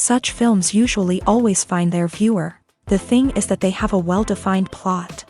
Such films usually always find their viewer. The thing is that they have a well-defined plot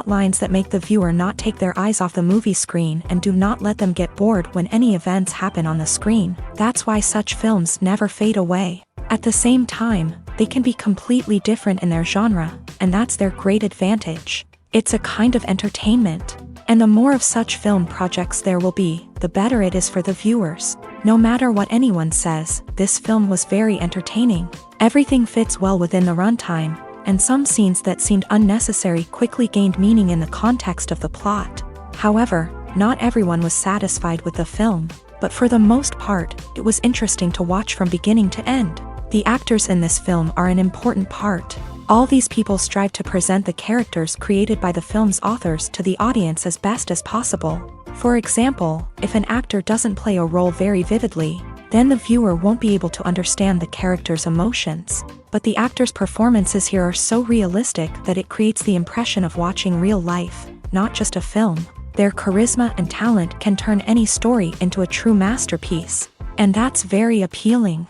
lines that make the viewer not take their eyes off the movie screen and do not let them get bored when any events happen on the screen. That's why such films never fade away. At the same time, they can be completely different in their genre, and that's their great advantage. It's a kind of entertainment. And the more of such film projects there will be, the better it is for the viewers. No matter what anyone says, this film was very entertaining. Everything fits well within the runtime, and some scenes that seemed unnecessary quickly gained meaning in the context of the plot. However, not everyone was satisfied with the film, but for the most part, it was interesting to watch from beginning to end. The actors in this film are an important part. All these people strive to present the characters created by the film's authors to the audience as best as possible. For example, if an actor doesn't play a role very vividly, then the viewer won't be able to understand the character's emotions. But the actors' performances here are so realistic that it creates the impression of watching real life, not just a film. Their charisma and talent can turn any story into a true masterpiece. And that's very appealing.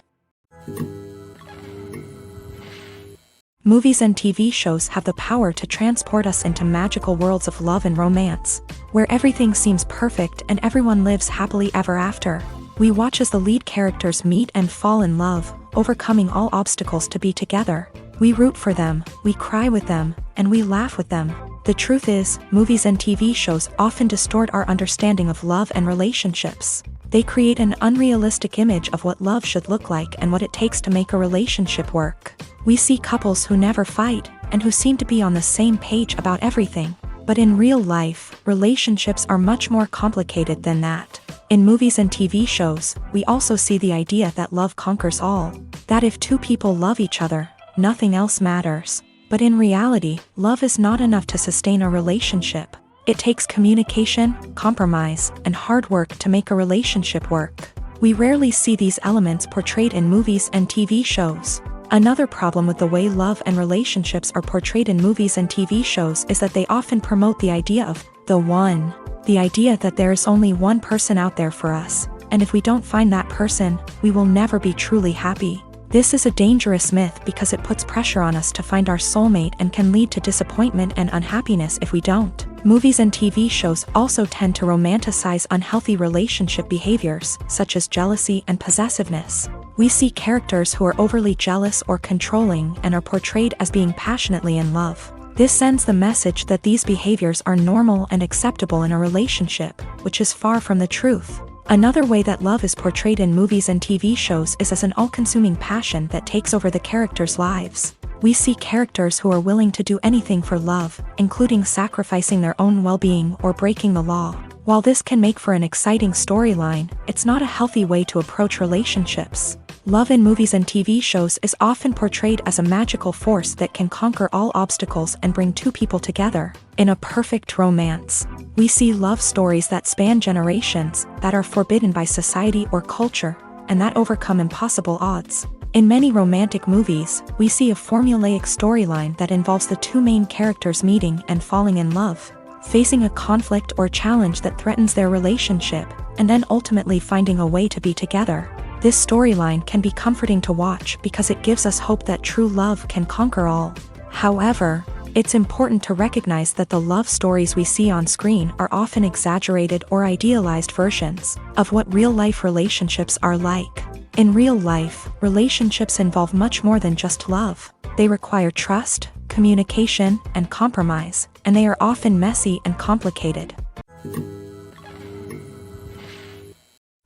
Movies and TV shows have the power to transport us into magical worlds of love and romance, where everything seems perfect and everyone lives happily ever after. We watch as the lead characters meet and fall in love, overcoming all obstacles to be together. We root for them, we cry with them, and we laugh with them. The truth is, movies and TV shows often distort our understanding of love and relationships. They create an unrealistic image of what love should look like and what it takes to make a relationship work. We see couples who never fight, and who seem to be on the same page about everything. But in real life, relationships are much more complicated than that. In movies and TV shows, we also see the idea that love conquers all. That if two people love each other, nothing else matters. But in reality, love is not enough to sustain a relationship. It takes communication, compromise, and hard work to make a relationship work. We rarely see these elements portrayed in movies and TV shows. Another problem with the way love and relationships are portrayed in movies and TV shows is that they often promote the idea of the one. The idea that there is only one person out there for us, and if we don't find that person, we will never be truly happy. This is a dangerous myth because it puts pressure on us to find our soulmate and can lead to disappointment and unhappiness if we don't. Movies and TV shows also tend to romanticize unhealthy relationship behaviors, such as jealousy and possessiveness. We see characters who are overly jealous or controlling and are portrayed as being passionately in love. This sends the message that these behaviors are normal and acceptable in a relationship, which is far from the truth. Another way that love is portrayed in movies and TV shows is as an all-consuming passion that takes over the characters' lives. We see characters who are willing to do anything for love, including sacrificing their own well-being or breaking the law. While this can make for an exciting storyline, it's not a healthy way to approach relationships. Love in movies and TV shows is often portrayed as a magical force that can conquer all obstacles and bring two people together. In a perfect romance, we see love stories that span generations, that are forbidden by society or culture, and that overcome impossible odds. In many romantic movies, we see a formulaic storyline that involves the two main characters meeting and falling in love, facing a conflict or challenge that threatens their relationship, and then ultimately finding a way to be together. This storyline can be comforting to watch because it gives us hope that true love can conquer all. However, it's important to recognize that the love stories we see on screen are often exaggerated or idealized versions of what real-life relationships are like. In real life, relationships involve much more than just love. They require trust, communication, and compromise, and they are often messy and complicated.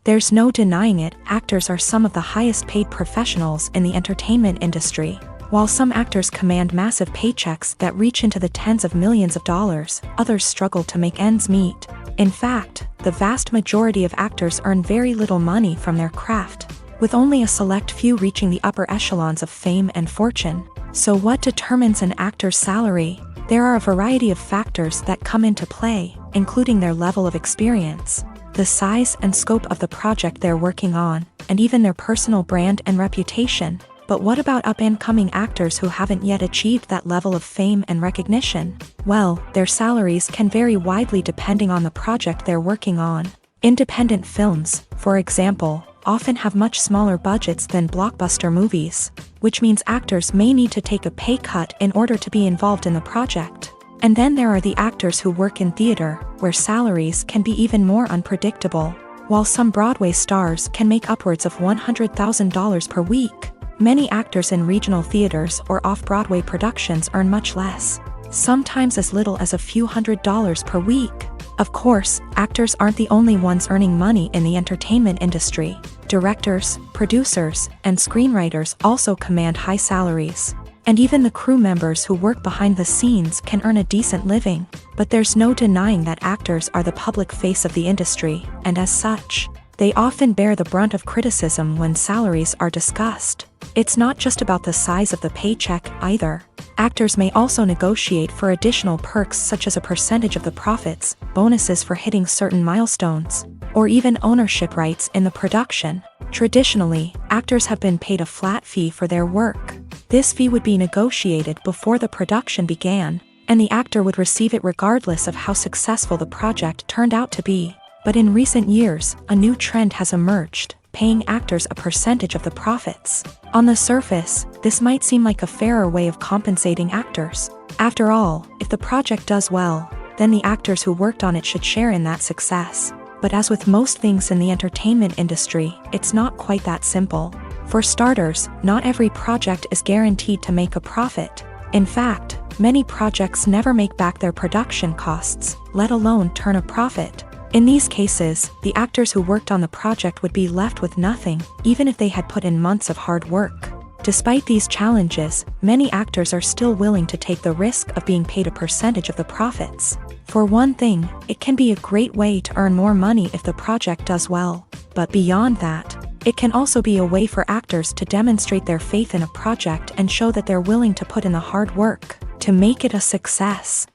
There's no denying it, actors are some of the highest paid professionals in the entertainment industry. While some actors command massive paychecks that reach into the tens of millions of dollars, others struggle to make ends meet. In fact, the vast majority of actors earn very little money from their craft, with only a select few reaching the upper echelons of fame and fortune. So what determines an actor's salary? There are a variety of factors that come into play, including their level of experience, the size and scope of the project they're working on, and even their personal brand and reputation. But what about up-and-coming actors who haven't yet achieved that level of fame and recognition? Well, their salaries can vary widely depending on the project they're working on. Independent films, for example, often have much smaller budgets than blockbuster movies, which means actors may need to take a pay cut in order to be involved in the project. And then there are the actors who work in theater, where salaries can be even more unpredictable. While some Broadway stars can make upwards of $100,000 per week, many actors in regional theaters or off-Broadway productions earn much less, sometimes as little as a few $100s per week. Of course, actors aren't the only ones earning money in the entertainment industry. Directors, producers, and screenwriters also command high salaries. And even the crew members who work behind the scenes can earn a decent living. But there's no denying that actors are the public face of the industry, and as such, they often bear the brunt of criticism when salaries are discussed. It's not just about the size of the paycheck, either. Actors may also negotiate for additional perks such as a percentage of the profits, bonuses for hitting certain milestones, or even ownership rights in the production. Traditionally, actors have been paid a flat fee for their work. This fee would be negotiated before the production began, and the actor would receive it regardless of how successful the project turned out to be. But in recent years, a new trend has emerged, paying actors a percentage of the profits. On the surface, this might seem like a fairer way of compensating actors. After all, if the project does well, then the actors who worked on it should share in that success. But as with most things in the entertainment industry, it's not quite that simple. For starters, not every project is guaranteed to make a profit. In fact, many projects never make back their production costs, let alone turn a profit. In these cases, the actors who worked on the project would be left with nothing, even if they had put in months of hard work. Despite these challenges, many actors are still willing to take the risk of being paid a percentage of the profits. For one thing, it can be a great way to earn more money if the project does well. But beyond that, it can also be a way for actors to demonstrate their faith in a project and show that they're willing to put in the hard work to make it a success.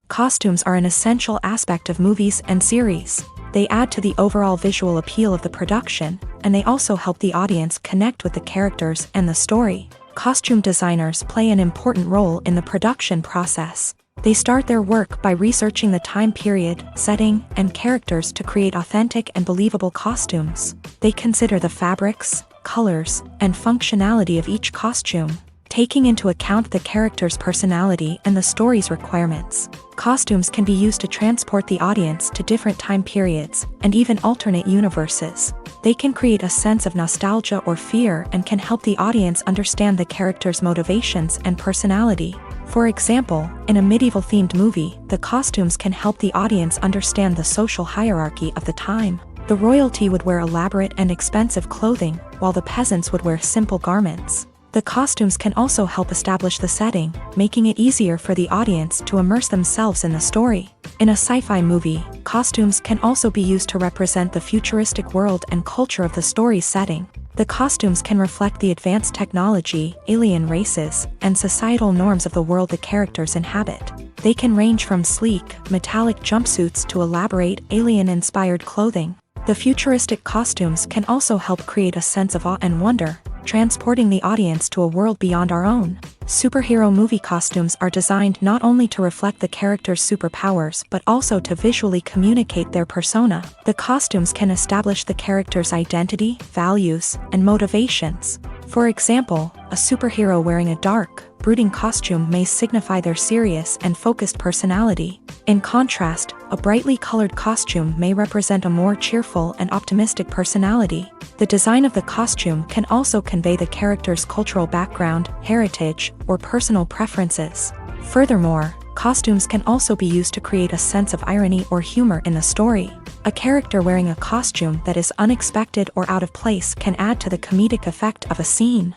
Costumes are an essential aspect of movies and series. They add to the overall visual appeal of the production, and they also help the audience connect with the characters and the story. Costume designers play an important role in the production process. They start their work by researching the time period, setting, and characters to create authentic and believable costumes. They consider the fabrics, colors, and functionality of each costume, taking into account the character's personality and the story's requirements. Costumes can be used to transport the audience to different time periods and even alternate universes. They can create a sense of nostalgia or fear and can help the audience understand the character's motivations and personality. For example, in a medieval-themed movie, the costumes can help the audience understand the social hierarchy of the time. The royalty would wear elaborate and expensive clothing, while the peasants would wear simple garments. The costumes can also help establish the setting, making it easier for the audience to immerse themselves in the story. In a sci-fi movie, costumes can also be used to represent the futuristic world and culture of the story's setting. The costumes can reflect the advanced technology, alien races, and societal norms of the world the characters inhabit. They can range from sleek, metallic jumpsuits to elaborate, alien-inspired clothing. The futuristic costumes can also help create a sense of awe and wonder, transporting the audience to a world beyond our own. Superhero movie costumes are designed not only to reflect the character's superpowers but also to visually communicate their persona. The costumes can establish the character's identity, values, and motivations. For example, a superhero wearing a dark, brooding costume may signify their serious and focused personality. In contrast, a brightly colored costume may represent a more cheerful and optimistic personality. The design of the costume can also convey the character's cultural background, heritage, or personal preferences. Furthermore, costumes can also be used to create a sense of irony or humor in the story. A character wearing a costume that is unexpected or out of place can add to the comedic effect of a scene.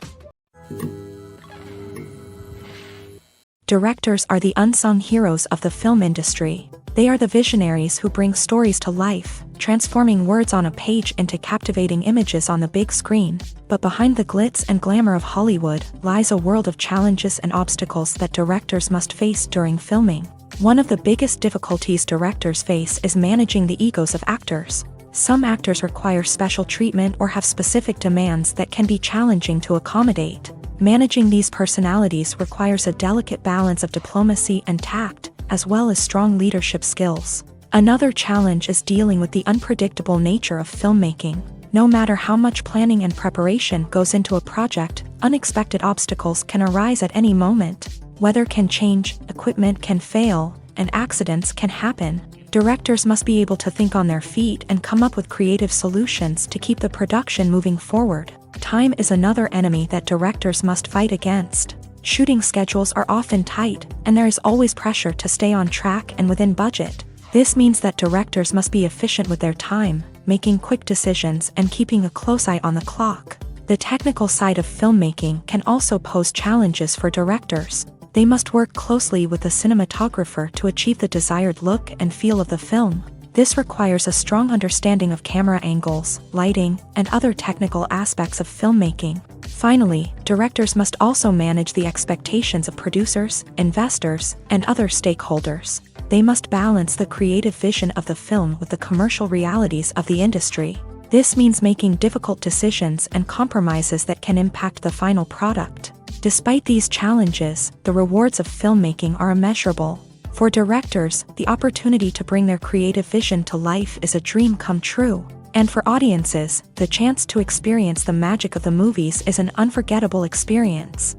Directors are the unsung heroes of the film industry. They are the visionaries who bring stories to life, transforming words on a page into captivating images on the big screen. But behind the glitz and glamour of Hollywood lies a world of challenges and obstacles that directors must face during filming. One of the biggest difficulties directors face is managing the egos of actors. Some actors require special treatment or have specific demands that can be challenging to accommodate. Managing these personalities requires a delicate balance of diplomacy and tact, as well as strong leadership skills. Another challenge is dealing with the unpredictable nature of filmmaking. No matter how much planning and preparation goes into a project, unexpected obstacles can arise at any moment. Weather can change, equipment can fail, and accidents can happen. Directors must be able to think on their feet and come up with creative solutions to keep the production moving forward. Time is another enemy that directors must fight against. Shooting schedules are often tight, and there is always pressure to stay on track and within budget. This means that directors must be efficient with their time, making quick decisions and keeping a close eye on the clock. The technical side of filmmaking can also pose challenges for directors. They must work closely with the cinematographer to achieve the desired look and feel of the film. This requires a strong understanding of camera angles, lighting, and other technical aspects of filmmaking. Finally, directors must also manage the expectations of producers, investors, and other stakeholders. They must balance the creative vision of the film with the commercial realities of the industry. This means making difficult decisions and compromises that can impact the final product. Despite these challenges, the rewards of filmmaking are immeasurable. For directors, the opportunity to bring their creative vision to life is a dream come true. And for audiences, the chance to experience the magic of the movies is an unforgettable experience.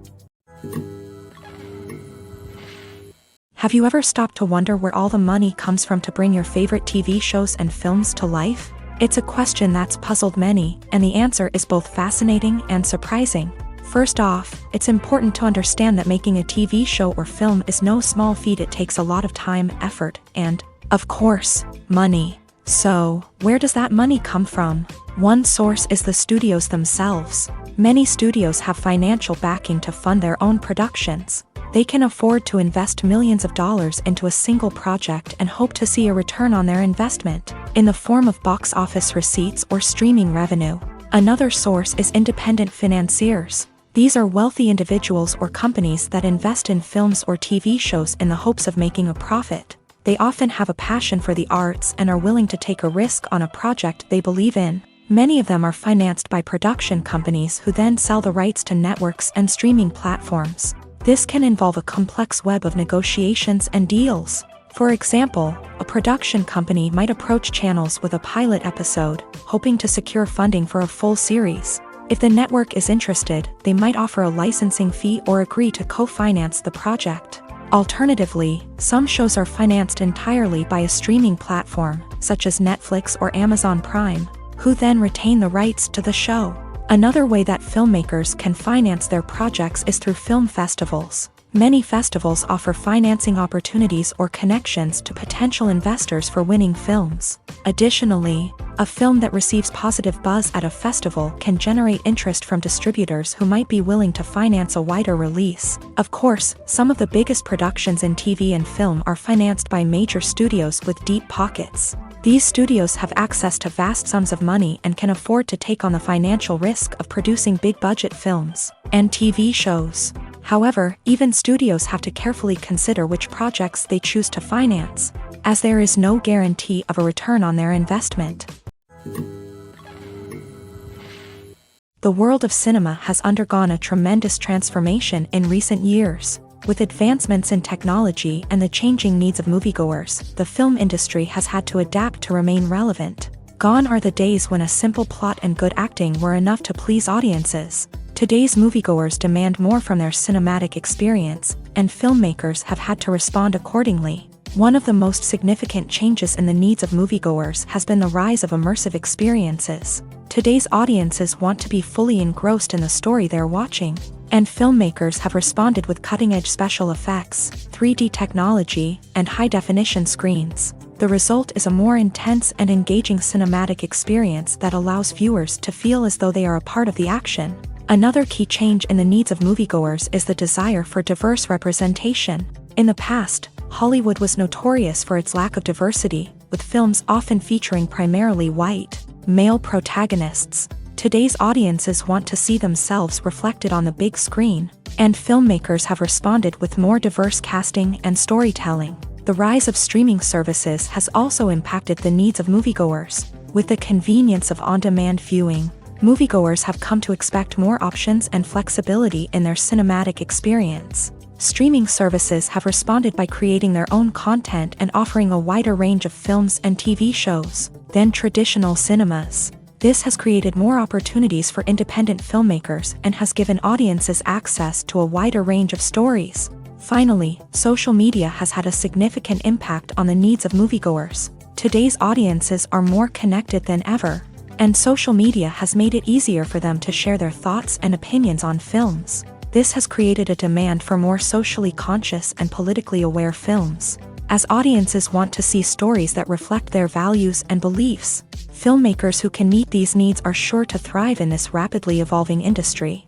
Have you ever stopped to wonder where all the money comes from to bring your favorite TV shows and films to life? It's a question that's puzzled many, and the answer is both fascinating and surprising. First off, it's important to understand that making a TV show or film is no small feat. It takes a lot of time, effort, and, of course, money. So, where does that money come from? One source is the studios themselves. Many studios have financial backing to fund their own productions. They can afford to invest millions of dollars into a single project and hope to see a return on their investment, in the form of box office receipts or streaming revenue. Another source is independent financiers. These are wealthy individuals or companies that invest in films or TV shows in the hopes of making a profit. They often have a passion for the arts and are willing to take a risk on a project they believe in. Many of them are financed by production companies who then sell the rights to networks and streaming platforms. This can involve a complex web of negotiations and deals. For example, a production company might approach channels with a pilot episode, hoping to secure funding for a full series. If the network is interested, they might offer a licensing fee or agree to co-finance the project. Alternatively, some shows are financed entirely by a streaming platform, such as Netflix or Amazon Prime, who then retain the rights to the show. Another way that filmmakers can finance their projects is through film festivals. Many festivals offer financing opportunities or connections to potential investors for winning films. Additionally, a film that receives positive buzz at a festival can generate interest from distributors who might be willing to finance a wider release. Of course, some of the biggest productions in TV and film are financed by major studios with deep pockets. These studios have access to vast sums of money and can afford to take on the financial risk of producing big-budget films and TV shows. However, even studios have to carefully consider which projects they choose to finance, as there is no guarantee of a return on their investment. The world of cinema has undergone a tremendous transformation in recent years. With advancements in technology and the changing needs of moviegoers, the film industry has had to adapt to remain relevant. Gone are the days when a simple plot and good acting were enough to please audiences. Today's moviegoers demand more from their cinematic experience, and filmmakers have had to respond accordingly. One of the most significant changes in the needs of moviegoers has been the rise of immersive experiences. Today's audiences want to be fully engrossed in the story they're watching, and filmmakers have responded with cutting-edge special effects, 3D technology, and high-definition screens. The result is a more intense and engaging cinematic experience that allows viewers to feel as though they are a part of the action. Another key change in the needs of moviegoers is the desire for diverse representation. In the past, Hollywood was notorious for its lack of diversity, with films often featuring primarily white, male protagonists. Today's audiences want to see themselves reflected on the big screen, and filmmakers have responded with more diverse casting and storytelling. The rise of streaming services has also impacted the needs of moviegoers. With the convenience of on-demand viewing, moviegoers have come to expect more options and flexibility in their cinematic experience. Streaming services have responded by creating their own content and offering a wider range of films and TV shows than traditional cinemas. This has created more opportunities for independent filmmakers and has given audiences access to a wider range of stories. Finally, social media has had a significant impact on the needs of moviegoers. Today's audiences are more connected than ever, and social media has made it easier for them to share their thoughts and opinions on films. This has created a demand for more socially conscious and politically aware films, as audiences want to see stories that reflect their values and beliefs. Filmmakers who can meet these needs are sure to thrive in this rapidly evolving industry.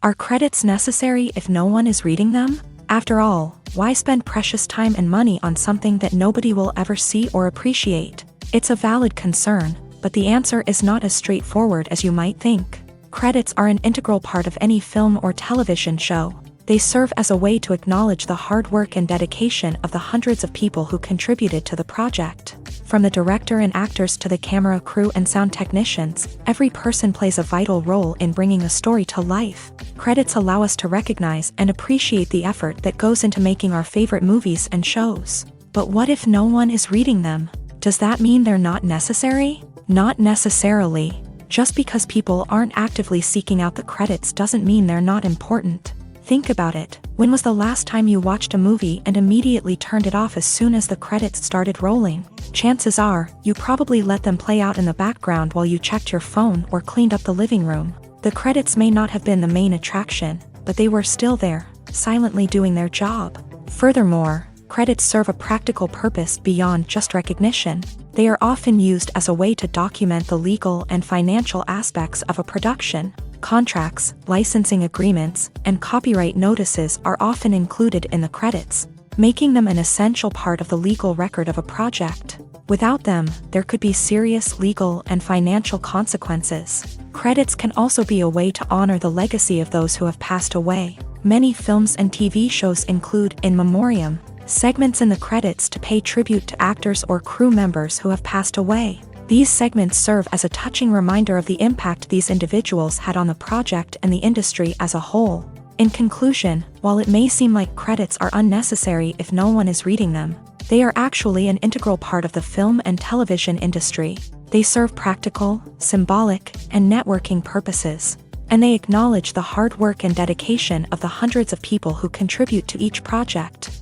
Are credits necessary if no one is reading them? After all, why spend precious time and money on something that nobody will ever see or appreciate? It's a valid concern, but the answer is not as straightforward as you might think. Credits are an integral part of any film or television show. They serve as a way to acknowledge the hard work and dedication of the hundreds of people who contributed to the project. From the director and actors to the camera crew and sound technicians, every person plays a vital role in bringing a story to life. Credits allow us to recognize and appreciate the effort that goes into making our favorite movies and shows. But what if no one is reading them? Does that mean they're not necessary? Not necessarily. Just because people aren't actively seeking out the credits doesn't mean they're not important. Think about it. When was the last time you watched a movie and immediately turned it off as soon as the credits started rolling? Chances are, you probably let them play out in the background while you checked your phone or cleaned up the living room. The credits may not have been the main attraction, but they were still there, silently doing their job. Furthermore, credits serve a practical purpose beyond just recognition. They are often used as a way to document the legal and financial aspects of a production. Contracts, licensing agreements, and copyright notices are often included in the credits, making them an essential part of the legal record of a project. Without them, there could be serious legal and financial consequences. Credits can also be a way to honor the legacy of those who have passed away. Many films and TV shows include in memoriam segments in the credits to pay tribute to actors or crew members who have passed away. These segments serve as a touching reminder of the impact these individuals had on the project and the industry as a whole. In conclusion, while it may seem like credits are unnecessary if no one is reading them, they are actually an integral part of the film and television industry. They serve practical, symbolic, and networking purposes, and they acknowledge the hard work and dedication of the hundreds of people who contribute to each project.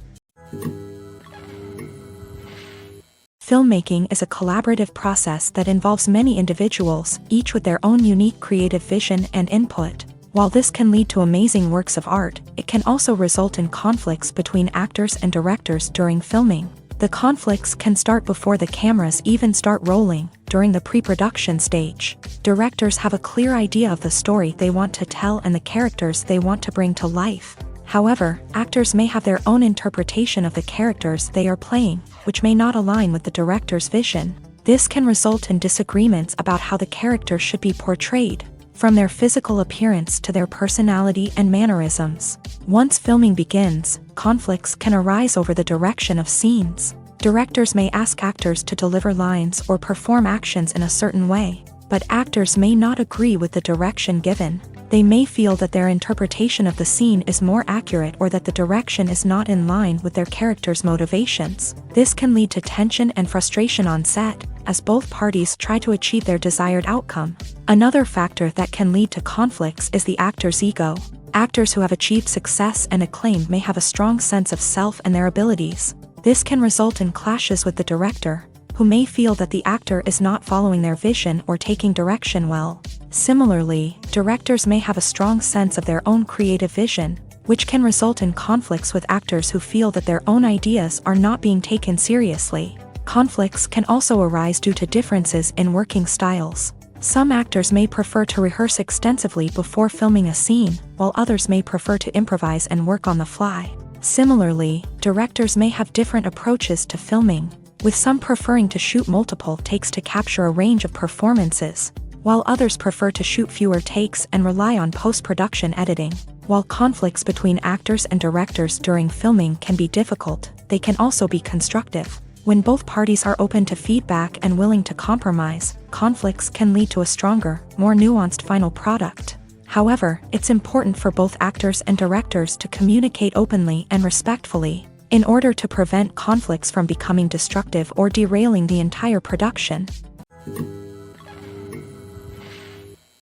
Filmmaking is a collaborative process that involves many individuals, each with their own unique creative vision and input. While this can lead to amazing works of art, it can also result in conflicts between actors and directors during filming. The conflicts can start before the cameras even start rolling, during the pre-production stage. Directors have a clear idea of the story they want to tell and the characters they want to bring to life. However, actors may have their own interpretation of the characters they are playing, which may not align with the director's vision. This can result in disagreements about how the character should be portrayed, from their physical appearance to their personality and mannerisms. Once filming begins, conflicts can arise over the direction of scenes. Directors may ask actors to deliver lines or perform actions in a certain way, but actors may not agree with the direction given. They may feel that their interpretation of the scene is more accurate or that the direction is not in line with their character's motivations. This can lead to tension and frustration on set, as both parties try to achieve their desired outcome. Another factor that can lead to conflicts is the actor's ego. Actors who have achieved success and acclaim may have a strong sense of self and their abilities. This can result in clashes with the director, who may feel that the actor is not following their vision or taking direction well. Similarly, directors may have a strong sense of their own creative vision, which can result in conflicts with actors who feel that their own ideas are not being taken seriously. Conflicts can also arise due to differences in working styles. Some actors may prefer to rehearse extensively before filming a scene, while others may prefer to improvise and work on the fly. Similarly, directors may have different approaches to filming, with some preferring to shoot multiple takes to capture a range of performances, while others prefer to shoot fewer takes and rely on post-production editing. While conflicts between actors and directors during filming can be difficult, they can also be constructive. When both parties are open to feedback and willing to compromise, conflicts can lead to a stronger, more nuanced final product. However, it's important for both actors and directors to communicate openly and respectfully, in order to prevent conflicts from becoming destructive or derailing the entire production.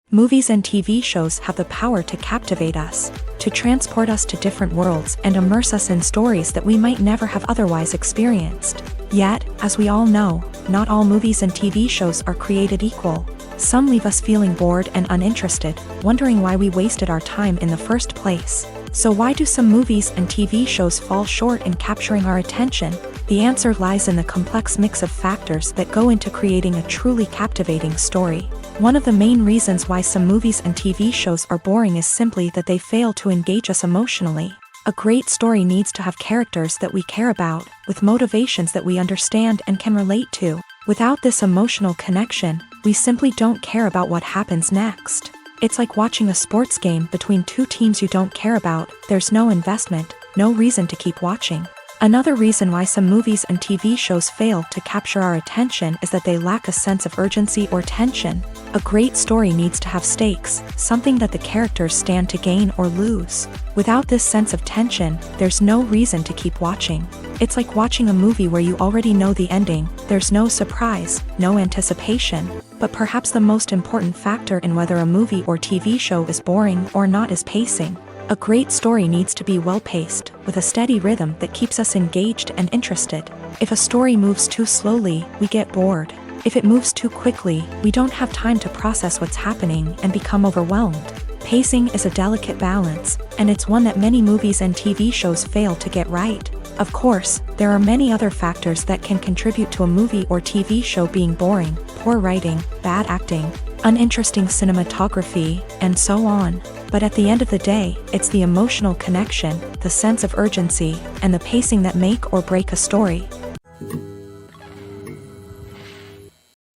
Movies and TV shows have the power to captivate us, to transport us to different worlds and immerse us in stories that we might never have otherwise experienced. Yet, as we all know, not all movies and TV shows are created equal. Some leave us feeling bored and uninterested, wondering why we wasted our time in the first place. So why do some movies and TV shows fall short in capturing our attention? The answer lies in the complex mix of factors that go into creating a truly captivating story. One of the main reasons why some movies and TV shows are boring is simply that they fail to engage us emotionally. A great story needs to have characters that we care about, with motivations that we understand and can relate to. Without this emotional connection, we simply don't care about what happens next. It's like watching a sports game between two teams you don't care about. There's no investment, no reason to keep watching. Another reason why some movies and TV shows fail to capture our attention is that they lack a sense of urgency or tension. A great story needs to have stakes, something that the characters stand to gain or lose. Without this sense of tension, there's no reason to keep watching. It's like watching a movie where you already know the ending. There's no surprise, no anticipation. But perhaps the most important factor in whether a movie or TV show is boring or not is pacing. A great story needs to be well-paced, with a steady rhythm that keeps us engaged and interested. If a story moves too slowly, we get bored. If it moves too quickly, we don't have time to process what's happening and become overwhelmed. Pacing is a delicate balance, and it's one that many movies and TV shows fail to get right. Of course, there are many other factors that can contribute to a movie or TV show being boring: poor writing, bad acting, uninteresting cinematography, and so on. But at the end of the day, it's the emotional connection, the sense of urgency, and the pacing that make or break a story.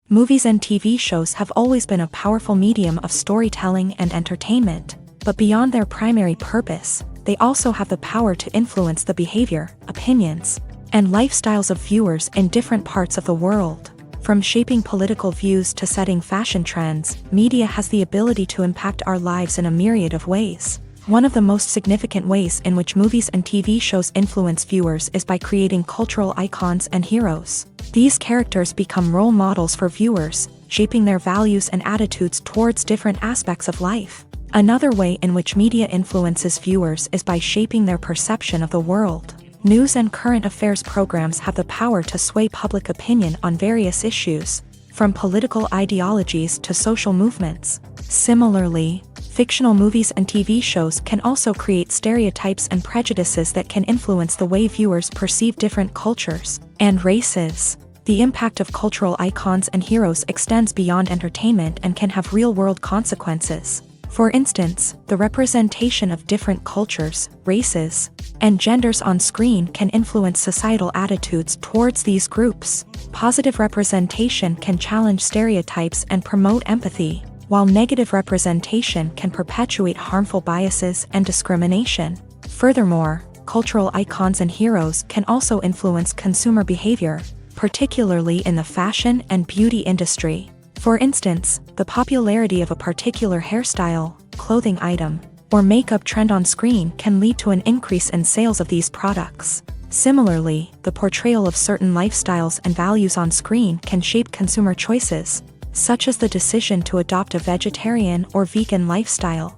Movies and TV shows have always been a powerful medium of storytelling and entertainment, but beyond their primary purpose, they also have the power to influence the behavior, opinions, and lifestyles of viewers in different parts of the world. From shaping political views to setting fashion trends, media has the ability to impact our lives in a myriad of ways. One of the most significant ways in which movies and TV shows influence viewers is by creating cultural icons and heroes. These characters become role models for viewers, shaping their values and attitudes towards different aspects of life. Another way in which media influences viewers is by shaping their perception of the world. News and current affairs programs have the power to sway public opinion on various issues, from political ideologies to social movements. Similarly, fictional movies and TV shows can also create stereotypes and prejudices that can influence the way viewers perceive different cultures and races. The impact of cultural icons and heroes extends beyond entertainment and can have real-world consequences. For instance, the representation of different cultures, races, and genders on screen can influence societal attitudes towards these groups. Positive representation can challenge stereotypes and promote empathy, while negative representation can perpetuate harmful biases and discrimination. Furthermore, cultural icons and heroes can also influence consumer behavior, particularly in the fashion and beauty industry. For instance, the popularity of a particular hairstyle, clothing item, or makeup trend on screen can lead to an increase in sales of these products. Similarly, the portrayal of certain lifestyles and values on screen can shape consumer choices, such as the decision to adopt a vegetarian or vegan lifestyle.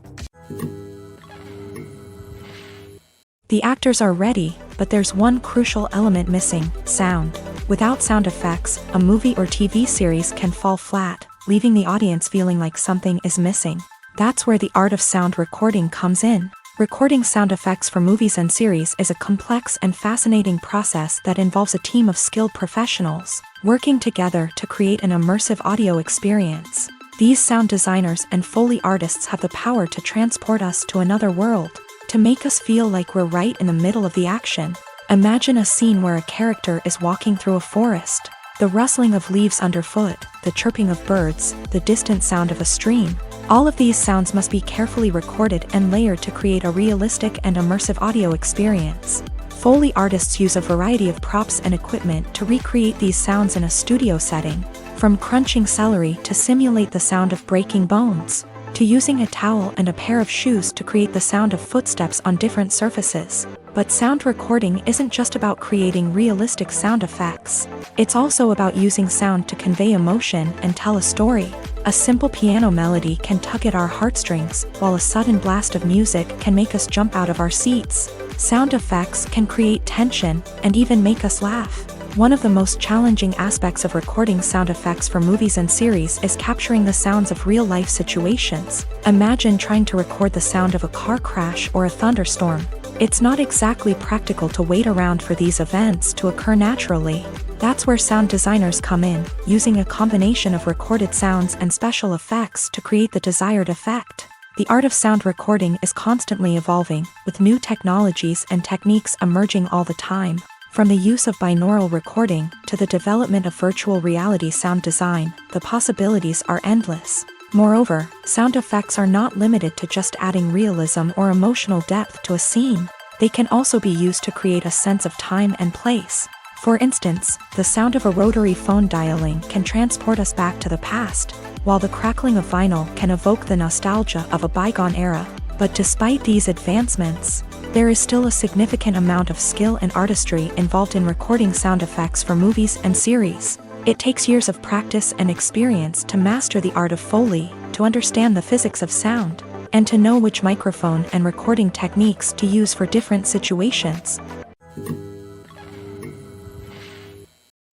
The actors are ready, but there's one crucial element missing: sound. Without sound effects, a movie or TV series can fall flat, leaving the audience feeling like something is missing. That's where the art of sound recording comes in. Recording sound effects for movies and series is a complex and fascinating process that involves a team of skilled professionals working together to create an immersive audio experience. These sound designers and Foley artists have the power to transport us to another world, to make us feel like we're right in the middle of the action. Imagine a scene where a character is walking through a forest. The rustling of leaves underfoot, the chirping of birds, the distant sound of a stream. All of these sounds must be carefully recorded and layered to create a realistic and immersive audio experience. Foley artists use a variety of props and equipment to recreate these sounds in a studio setting, from crunching celery to simulate the sound of breaking bones, to using a towel and a pair of shoes to create the sound of footsteps on different surfaces. But sound recording isn't just about creating realistic sound effects. It's also about using sound to convey emotion and tell a story. A simple piano melody can tug at our heartstrings, while a sudden blast of music can make us jump out of our seats. Sound effects can create tension and even make us laugh. One of the most challenging aspects of recording sound effects for movies and series is capturing the sounds of real-life situations. Imagine trying to record the sound of a car crash or a thunderstorm. It's not exactly practical to wait around for these events to occur naturally. That's where sound designers come in, using a combination of recorded sounds and special effects to create the desired effect. The art of sound recording is constantly evolving, with new technologies and techniques emerging all the time. From the use of binaural recording to the development of virtual reality sound design, the possibilities are endless. Moreover, sound effects are not limited to just adding realism or emotional depth to a scene. They can also be used to create a sense of time and place. For instance, the sound of a rotary phone dialing can transport us back to the past, while the crackling of vinyl can evoke the nostalgia of a bygone era. But despite these advancements, there is still a significant amount of skill and artistry involved in recording sound effects for movies and series. It takes years of practice and experience to master the art of Foley, to understand the physics of sound, and to know which microphone and recording techniques to use for different situations.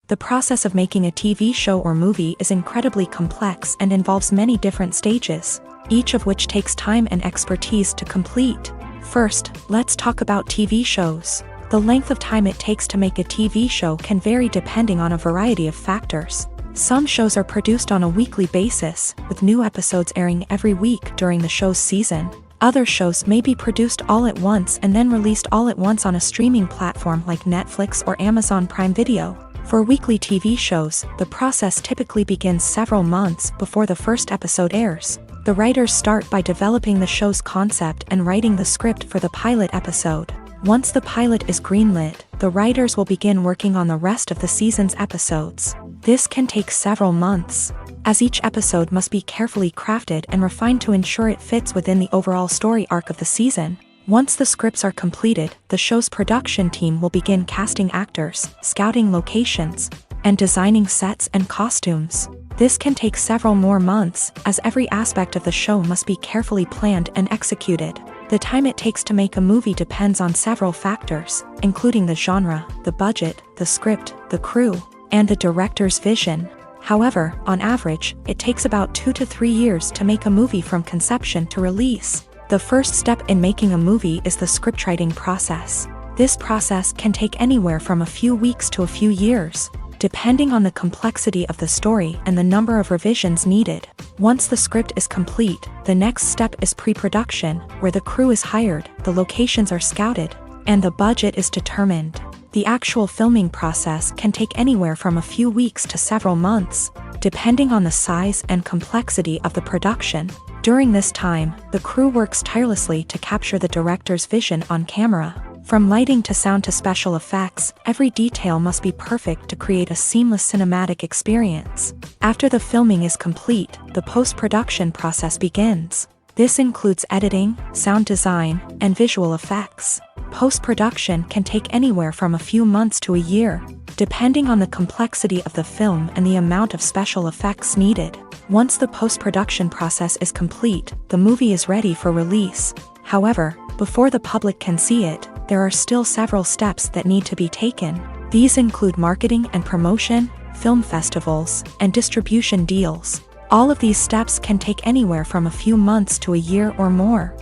The process of making a TV show or movie is incredibly complex and involves many different stages, each of which takes time and expertise to complete. First, let's talk about TV shows. The length of time it takes to make a TV show can vary depending on a variety of factors. Some shows are produced on a weekly basis, with new episodes airing every week during the show's season. Other shows may be produced all at once and then released all at once on a streaming platform like Netflix or Amazon Prime Video. For weekly TV shows, the process typically begins several months before the first episode airs. The writers start by developing the show's concept and writing the script for the pilot episode. Once the pilot is greenlit, the writers will begin working on the rest of the season's episodes. This can take several months, as each episode must be carefully crafted and refined to ensure it fits within the overall story arc of the season. Once the scripts are completed, the show's production team will begin casting actors, scouting locations, and designing sets and costumes. This can take several more months, as every aspect of the show must be carefully planned and executed. The time it takes to make a movie depends on several factors, including the genre, the budget, the script, the crew, and the director's vision. However, on average, it takes about 2 to 3 years to make a movie from conception to release. The first step in making a movie is the scriptwriting process. This process can take anywhere from a few weeks to a few years, depending on the complexity of the story and the number of revisions needed. Once the script is complete, the next step is pre-production, where the crew is hired, the locations are scouted, and the budget is determined. The actual filming process can take anywhere from a few weeks to several months, depending on the size and complexity of the production. During this time, the crew works tirelessly to capture the director's vision on camera. From lighting to sound to special effects, every detail must be perfect to create a seamless cinematic experience. After the filming is complete, the post-production process begins. This includes editing, sound design, and visual effects. Post-production can take anywhere from a few months to a year, depending on the complexity of the film and the amount of special effects needed. Once the post-production process is complete, the movie is ready for release. However, before the public can see it, there are still several steps that need to be taken. These include marketing and promotion, film festivals, and distribution deals. All of these steps can take anywhere from a few months to a year or more.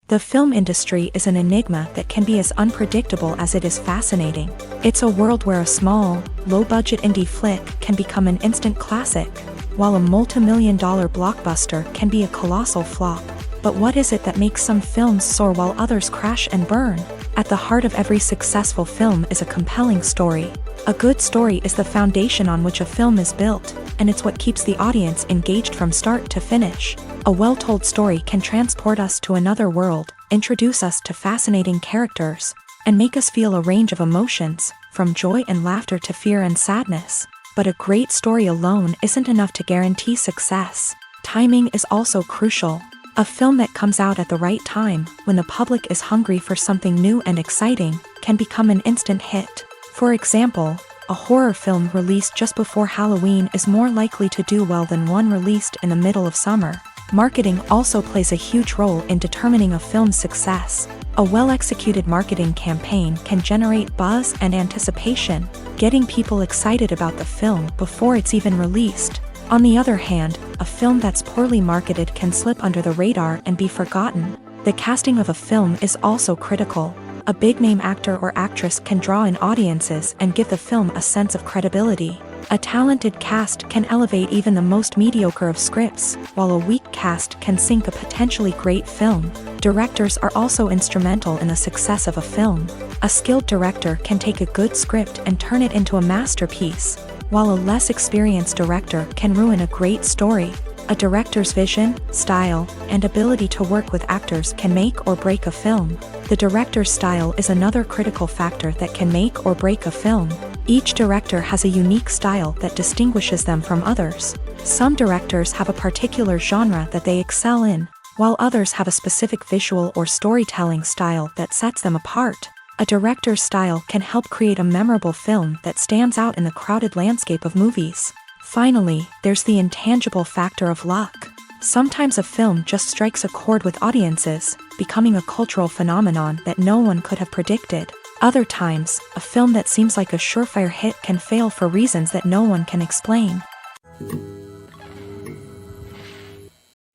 The film industry is an enigma that can be as unpredictable as it is fascinating. It's a world where a small, low-budget indie flick can become an instant classic, while a multi-million-dollar blockbuster can be a colossal flop. But what is it that makes some films soar while others crash and burn? At the heart of every successful film is a compelling story. A good story is the foundation on which a film is built, and it's what keeps the audience engaged from start to finish. A well-told story can transport us to another world, introduce us to fascinating characters, and make us feel a range of emotions, from joy and laughter to fear and sadness. But a great story alone isn't enough to guarantee success. Timing is also crucial. A film that comes out at the right time, when the public is hungry for something new and exciting, can become an instant hit. For example, a horror film released just before Halloween is more likely to do well than one released in the middle of summer. Marketing also plays a huge role in determining a film's success. A well-executed marketing campaign can generate buzz and anticipation, getting people excited about the film before it's even released. On the other hand, a film that's poorly marketed can slip under the radar and be forgotten. The casting of a film is also critical. A big-name actor or actress can draw in audiences and give the film a sense of credibility. A talented cast can elevate even the most mediocre of scripts, while a weak cast can sink a potentially great film. Directors are also instrumental in the success of a film. A skilled director can take a good script and turn it into a masterpiece, while a less experienced director can ruin a great story. A director's vision, style, and ability to work with actors can make or break a film. The director's style is another critical factor that can make or break a film. Each director has a unique style that distinguishes them from others. Some directors have a particular genre that they excel in, while others have a specific visual or storytelling style that sets them apart. A director's style can help create a memorable film that stands out in the crowded landscape of movies. Finally, there's the intangible factor of luck. Sometimes a film just strikes a chord with audiences, becoming a cultural phenomenon that no one could have predicted. Other times, a film that seems like a surefire hit can fail for reasons that no one can explain.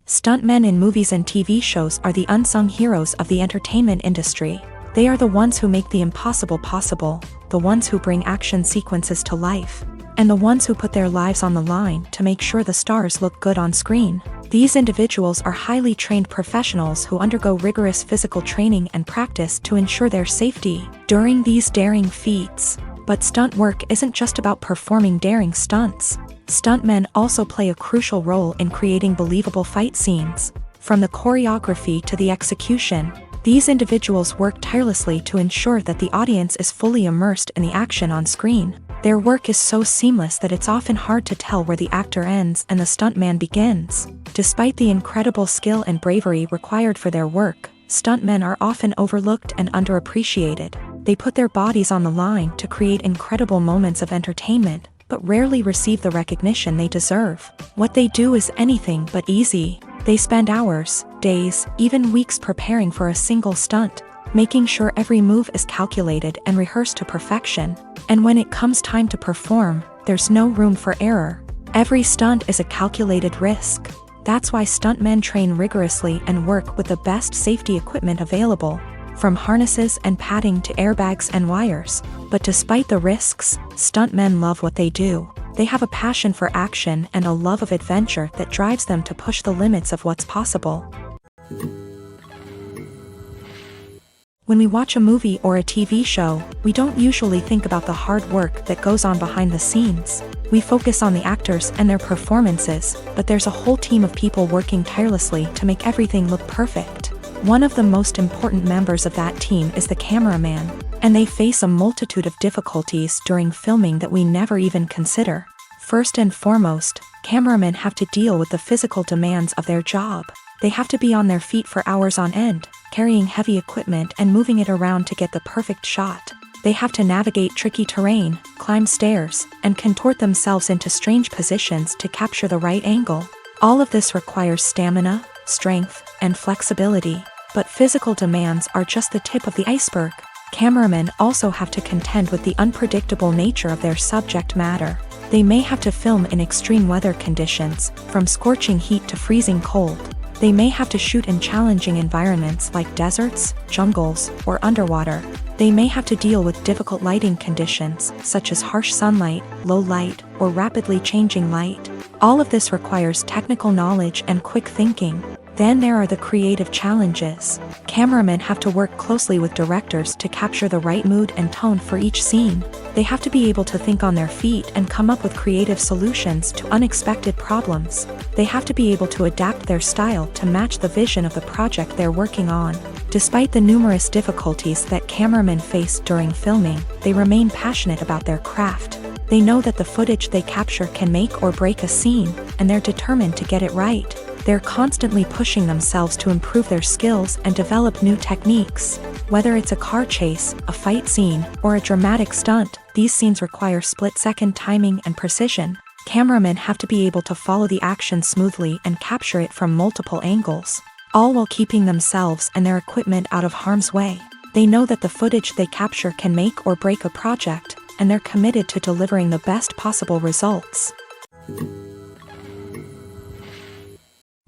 Stuntmen in movies and TV shows are the unsung heroes of the entertainment industry. They are the ones who make the impossible possible, the ones who bring action sequences to life, and the ones who put their lives on the line to make sure the stars look good on screen. These individuals are highly trained professionals who undergo rigorous physical training and practice to ensure their safety during these daring feats. But stunt work isn't just about performing daring stunts. Stuntmen also play a crucial role in creating believable fight scenes. From the choreography to the execution, these individuals work tirelessly to ensure that the audience is fully immersed in the action on screen. Their work is so seamless that it's often hard to tell where the actor ends and the stuntman begins. Despite the incredible skill and bravery required for their work, stuntmen are often overlooked and underappreciated. They put their bodies on the line to create incredible moments of entertainment, but rarely receive the recognition they deserve. What they do is anything but easy. They spend hours, days, even weeks preparing for a single stunt, making sure every move is calculated and rehearsed to perfection. And when it comes time to perform, there's no room for error. Every stunt is a calculated risk. That's why stuntmen train rigorously and work with the best safety equipment available, from harnesses and padding to airbags and wires. But despite the risks, stuntmen love what they do. They have a passion for action and a love of adventure that drives them to push the limits of what's possible. When we watch a movie or a TV show, we don't usually think about the hard work that goes on behind the scenes. We focus on the actors and their performances, but there's a whole team of people working tirelessly to make everything look perfect. One of the most important members of that team is the cameraman, and they face a multitude of difficulties during filming that we never even consider. First and foremost, cameramen have to deal with the physical demands of their job. They have to be on their feet for hours on end, carrying heavy equipment and moving it around to get the perfect shot. They have to navigate tricky terrain, climb stairs, and contort themselves into strange positions to capture the right angle. All of this requires stamina, strength, and flexibility. But physical demands are just the tip of the iceberg. Cameramen also have to contend with the unpredictable nature of their subject matter. They may have to film in extreme weather conditions, from scorching heat to freezing cold. They may have to shoot in challenging environments like deserts, jungles, or underwater. They may have to deal with difficult lighting conditions, such as harsh sunlight, low light, or rapidly changing light. All of this requires technical knowledge and quick thinking. Then there are the creative challenges. Cameramen have to work closely with directors to capture the right mood and tone for each scene. They have to be able to think on their feet and come up with creative solutions to unexpected problems. They have to be able to adapt their style to match the vision of the project they're working on. Despite the numerous difficulties that cameramen face during filming, they remain passionate about their craft. They know that the footage they capture can make or break a scene, and they're determined to get it right. They're constantly pushing themselves to improve their skills and develop new techniques. Whether it's a car chase, a fight scene, or a dramatic stunt, these scenes require split-second timing and precision. Cameramen have to be able to follow the action smoothly and capture it from multiple angles, all while keeping themselves and their equipment out of harm's way. They know that the footage they capture can make or break a project, and they're committed to delivering the best possible results.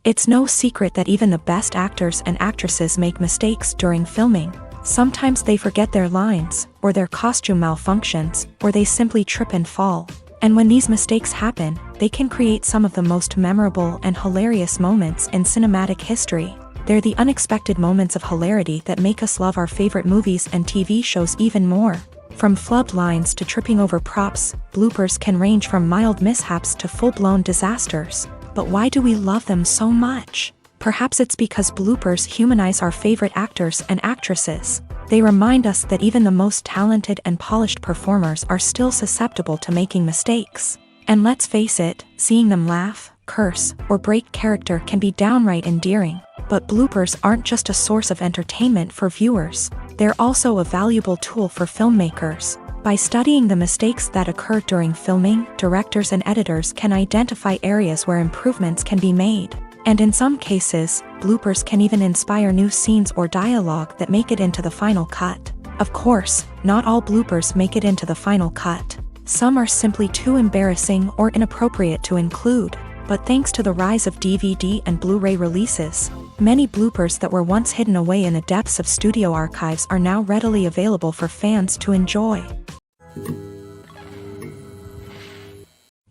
It's no secret that even the best actors and actresses make mistakes during filming. Sometimes they forget their lines, or their costume malfunctions, or they simply trip and fall. And when these mistakes happen, they can create some of the most memorable and hilarious moments in cinematic history. They're the unexpected moments of hilarity that make us love our favorite movies and TV shows even more. From flubbed lines to tripping over props, bloopers can range from mild mishaps to full-blown disasters. But why do we love them so much? Perhaps it's because bloopers humanize our favorite actors and actresses. They remind us that even the most talented and polished performers are still susceptible to making mistakes. And let's face it, seeing them laugh, curse, or break character can be downright endearing. But bloopers aren't just a source of entertainment for viewers. They're also a valuable tool for filmmakers. By studying the mistakes that occur during filming, directors and editors can identify areas where improvements can be made. And in some cases, bloopers can even inspire new scenes or dialogue that make it into the final cut. Of course, not all bloopers make it into the final cut. Some are simply too embarrassing or inappropriate to include. But thanks to the rise of DVD and Blu-ray releases, many bloopers that were once hidden away in the depths of studio archives are now readily available for fans to enjoy.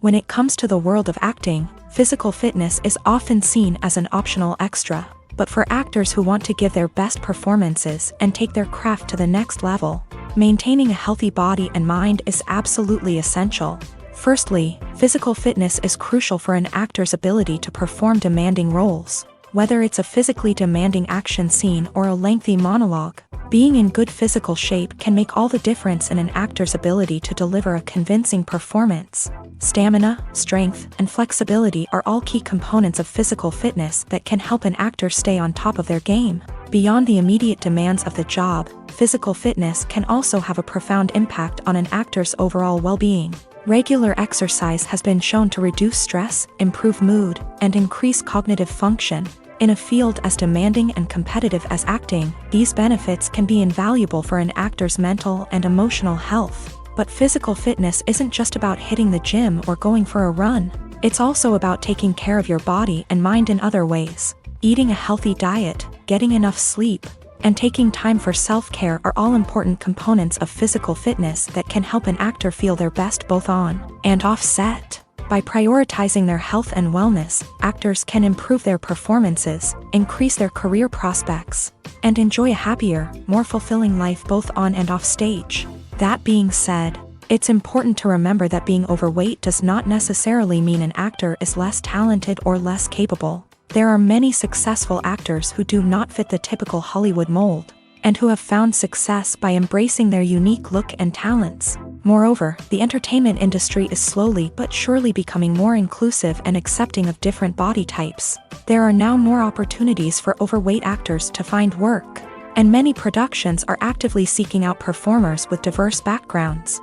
When it comes to the world of acting, physical fitness is often seen as an optional extra. But for actors who want to give their best performances and take their craft to the next level, maintaining a healthy body and mind is absolutely essential. Firstly, physical fitness is crucial for an actor's ability to perform demanding roles. Whether it's a physically demanding action scene or a lengthy monologue, being in good physical shape can make all the difference in an actor's ability to deliver a convincing performance. Stamina, strength, and flexibility are all key components of physical fitness that can help an actor stay on top of their game. Beyond the immediate demands of the job, physical fitness can also have a profound impact on an actor's overall well-being. Regular exercise has been shown to reduce stress, improve mood, and increase cognitive function. In a field as demanding and competitive as acting, these benefits can be invaluable for an actor's mental and emotional health. But physical fitness isn't just about hitting the gym or going for a run. It's also about taking care of your body and mind in other ways. Eating a healthy diet, getting enough sleep, and taking time for self-care are all important components of physical fitness that can help an actor feel their best both on and off set. By prioritizing their health and wellness, actors can improve their performances, increase their career prospects, and enjoy a happier, more fulfilling life both on and off stage. That being said, it's important to remember that being overweight does not necessarily mean an actor is less talented or less capable. There are many successful actors who do not fit the typical Hollywood mold, and who have found success by embracing their unique look and talents. Moreover, the entertainment industry is slowly but surely becoming more inclusive and accepting of different body types. There are now more opportunities for overweight actors to find work, and many productions are actively seeking out performers with diverse backgrounds.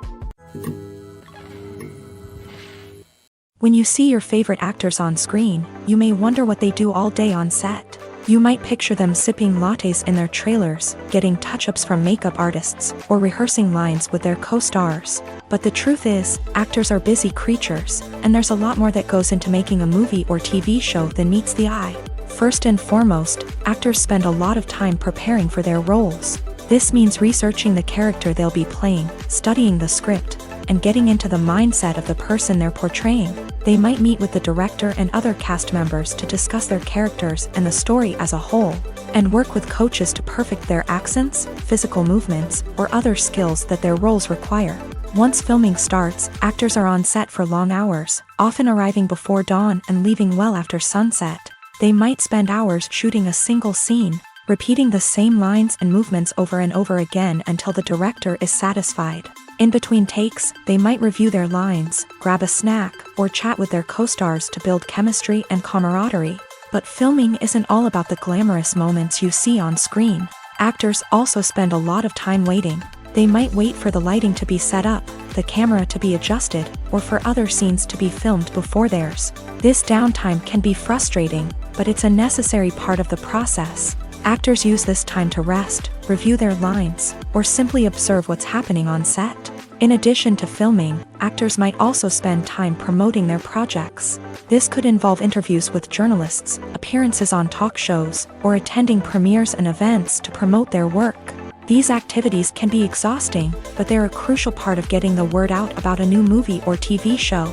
When you see your favorite actors on screen, you may wonder what they do all day on set. You might picture them sipping lattes in their trailers, getting touch-ups from makeup artists, or rehearsing lines with their co-stars. But the truth is, actors are busy creatures, and there's a lot more that goes into making a movie or TV show than meets the eye. First and foremost, actors spend a lot of time preparing for their roles. This means researching the character they'll be playing, studying the script, and getting into the mindset of the person they're portraying. They might meet with the director and other cast members to discuss their characters and the story as a whole, and work with coaches to perfect their accents, physical movements, or other skills that their roles require. Once filming starts, actors are on set for long hours, often arriving before dawn and leaving well after sunset. They might spend hours shooting a single scene, repeating the same lines and movements over and over again until the director is satisfied. In between takes, they might review their lines, grab a snack, or chat with their co-stars to build chemistry and camaraderie. But filming isn't all about the glamorous moments you see on screen. Actors also spend a lot of time waiting. They might wait for the lighting to be set up, the camera to be adjusted, or for other scenes to be filmed before theirs. This downtime can be frustrating, but it's a necessary part of the process. Actors use this time to rest, review their lines, or simply observe what's happening on set. In addition to filming, actors might also spend time promoting their projects. This could involve interviews with journalists, appearances on talk shows, or attending premieres and events to promote their work. These activities can be exhausting, but they're a crucial part of getting the word out about a new movie or TV show.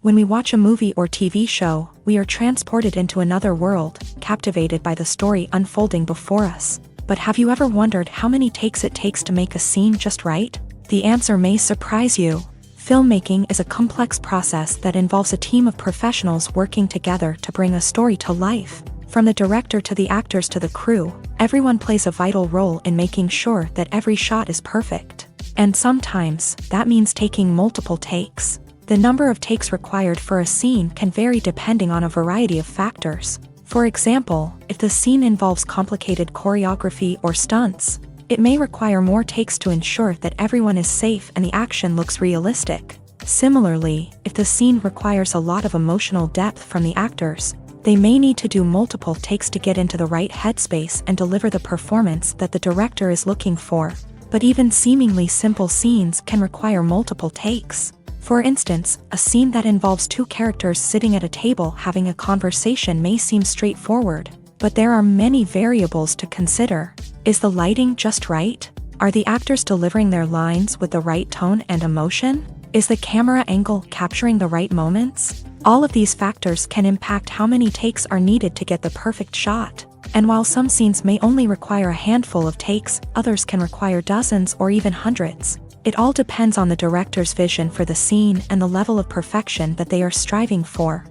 When we watch a movie or TV show, we are transported into another world, captivated by the story unfolding before us. But have you ever wondered how many takes it takes to make a scene just right? The answer may surprise you. Filmmaking is a complex process that involves a team of professionals working together to bring a story to life. From the director to the actors to the crew, everyone plays a vital role in making sure that every shot is perfect. And sometimes, that means taking multiple takes. The number of takes required for a scene can vary depending on a variety of factors. For example, if the scene involves complicated choreography or stunts, it may require more takes to ensure that everyone is safe and the action looks realistic. Similarly, if the scene requires a lot of emotional depth from the actors, they may need to do multiple takes to get into the right headspace and deliver the performance that the director is looking for. But even seemingly simple scenes can require multiple takes. For instance, a scene that involves two characters sitting at a table having a conversation may seem straightforward, but there are many variables to consider. Is the lighting just right? Are the actors delivering their lines with the right tone and emotion? Is the camera angle capturing the right moments? All of these factors can impact how many takes are needed to get the perfect shot. And while some scenes may only require a handful of takes, others can require dozens or even hundreds. It all depends on the director's vision for the scene and the level of perfection that they are striving for.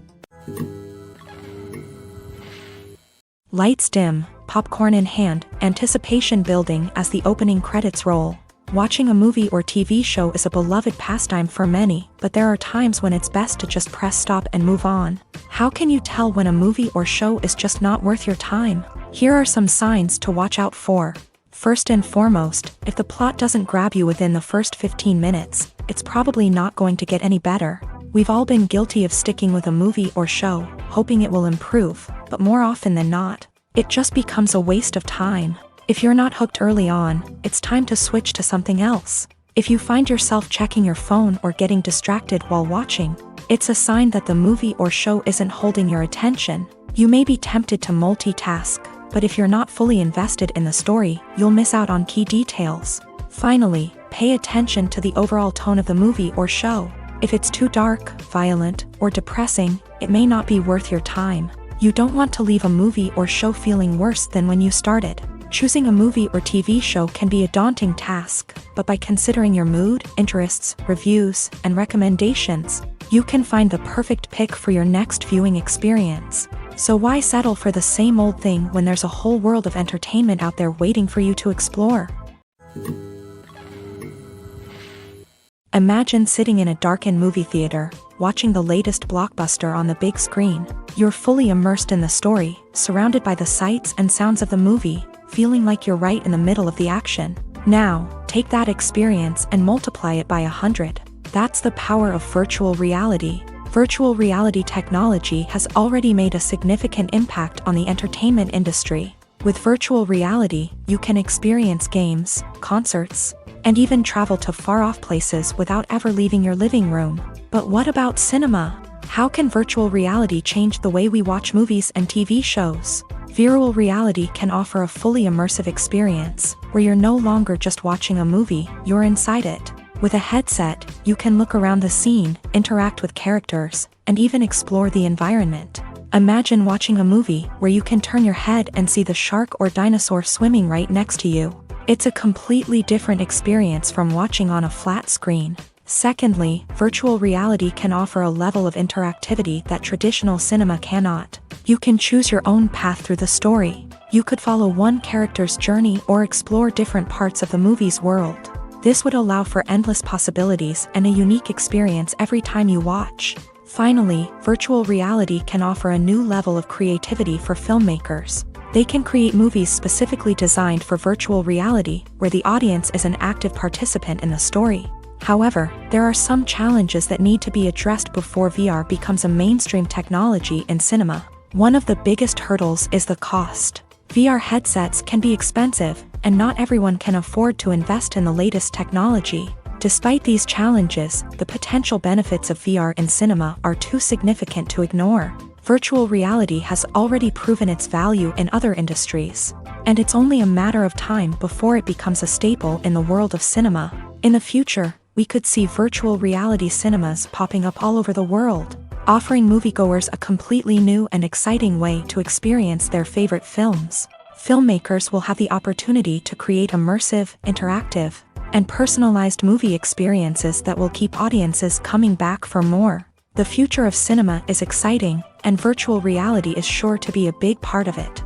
Lights dim, popcorn in hand, anticipation building as the opening credits roll. Watching a movie or TV show is a beloved pastime for many, but there are times when it's best to just press stop and move on. How can you tell when a movie or show is just not worth your time? Here are some signs to watch out for. First and foremost, if the plot doesn't grab you within the first 15 minutes, it's probably not going to get any better. We've all been guilty of sticking with a movie or show, hoping it will improve, but more often than not, it just becomes a waste of time. If you're not hooked early on, it's time to switch to something else. If you find yourself checking your phone or getting distracted while watching, it's a sign that the movie or show isn't holding your attention. You may be tempted to multitask, but if you're not fully invested in the story, you'll miss out on key details. Finally, pay attention to the overall tone of the movie or show. If it's too dark, violent, or depressing, it may not be worth your time. You don't want to leave a movie or show feeling worse than when you started. Choosing a movie or TV show can be a daunting task, but by considering your mood, interests, reviews, and recommendations, you can find the perfect pick for your next viewing experience. So why settle for the same old thing when there's a whole world of entertainment out there waiting for you to explore? Imagine sitting in a darkened movie theater, watching the latest blockbuster on the big screen. You're fully immersed in the story, surrounded by the sights and sounds of the movie, feeling like you're right in the middle of the action. Now, take that experience and multiply it by 100. That's the power of virtual reality. Virtual reality technology has already made a significant impact on the entertainment industry. With virtual reality, you can experience games, concerts, and even travel to far-off places without ever leaving your living room. But what about cinema? How can virtual reality change the way we watch movies and TV shows? Virtual reality can offer a fully immersive experience, where you're no longer just watching a movie, you're inside it. With a headset, you can look around the scene, interact with characters, and even explore the environment. Imagine watching a movie where you can turn your head and see the shark or dinosaur swimming right next to you. It's a completely different experience from watching on a flat screen. Secondly, virtual reality can offer a level of interactivity that traditional cinema cannot. You can choose your own path through the story. You could follow one character's journey or explore different parts of the movie's world. This would allow for endless possibilities and a unique experience every time you watch. Finally, virtual reality can offer a new level of creativity for filmmakers. They can create movies specifically designed for virtual reality, where the audience is an active participant in the story. However, there are some challenges that need to be addressed before VR becomes a mainstream technology in cinema. One of the biggest hurdles is the cost. VR headsets can be expensive, and not everyone can afford to invest in the latest technology. Despite these challenges, the potential benefits of VR in cinema are too significant to ignore. Virtual reality has already proven its value in other industries, and it's only a matter of time before it becomes a staple in the world of cinema. In the future, we could see virtual reality cinemas popping up all over the world, offering moviegoers a completely new and exciting way to experience their favorite films. Filmmakers will have the opportunity to create immersive, interactive, and personalized movie experiences that will keep audiences coming back for more. The future of cinema is exciting, and virtual reality is sure to be a big part of it.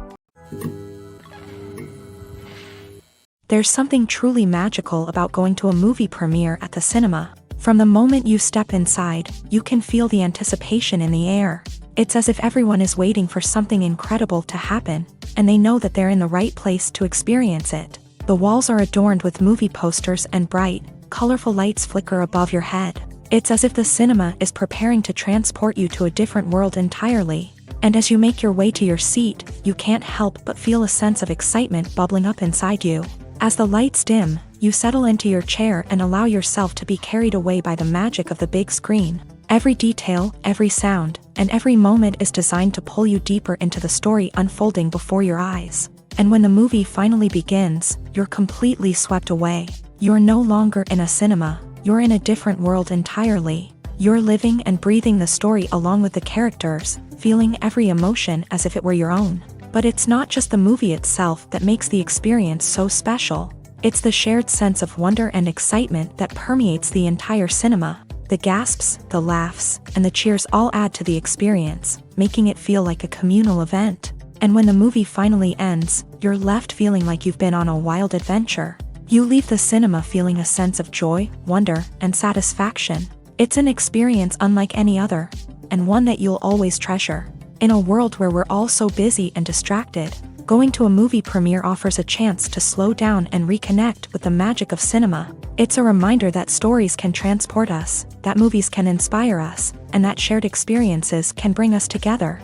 There's something truly magical about going to a movie premiere at the cinema. From the moment you step inside, you can feel the anticipation in the air. It's as if everyone is waiting for something incredible to happen, and they know that they're in the right place to experience it. The walls are adorned with movie posters and bright, colorful lights flicker above your head. It's as if the cinema is preparing to transport you to a different world entirely. And as you make your way to your seat, you can't help but feel a sense of excitement bubbling up inside you. As the lights dim, you settle into your chair and allow yourself to be carried away by the magic of the big screen. Every detail, every sound, and every moment is designed to pull you deeper into the story unfolding before your eyes. And when the movie finally begins, you're completely swept away. You're no longer in a cinema, you're in a different world entirely. You're living and breathing the story along with the characters, feeling every emotion as if it were your own. But it's not just the movie itself that makes the experience so special. It's the shared sense of wonder and excitement that permeates the entire cinema. The gasps, the laughs, and the cheers all add to the experience, making it feel like a communal event. And when the movie finally ends, you're left feeling like you've been on a wild adventure. You leave the cinema feeling a sense of joy, wonder, and satisfaction. It's an experience unlike any other, and one that you'll always treasure. In a world where we're all so busy and distracted, going to a movie premiere offers a chance to slow down and reconnect with the magic of cinema. It's a reminder that stories can transport us, that movies can inspire us, and that shared experiences can bring us together.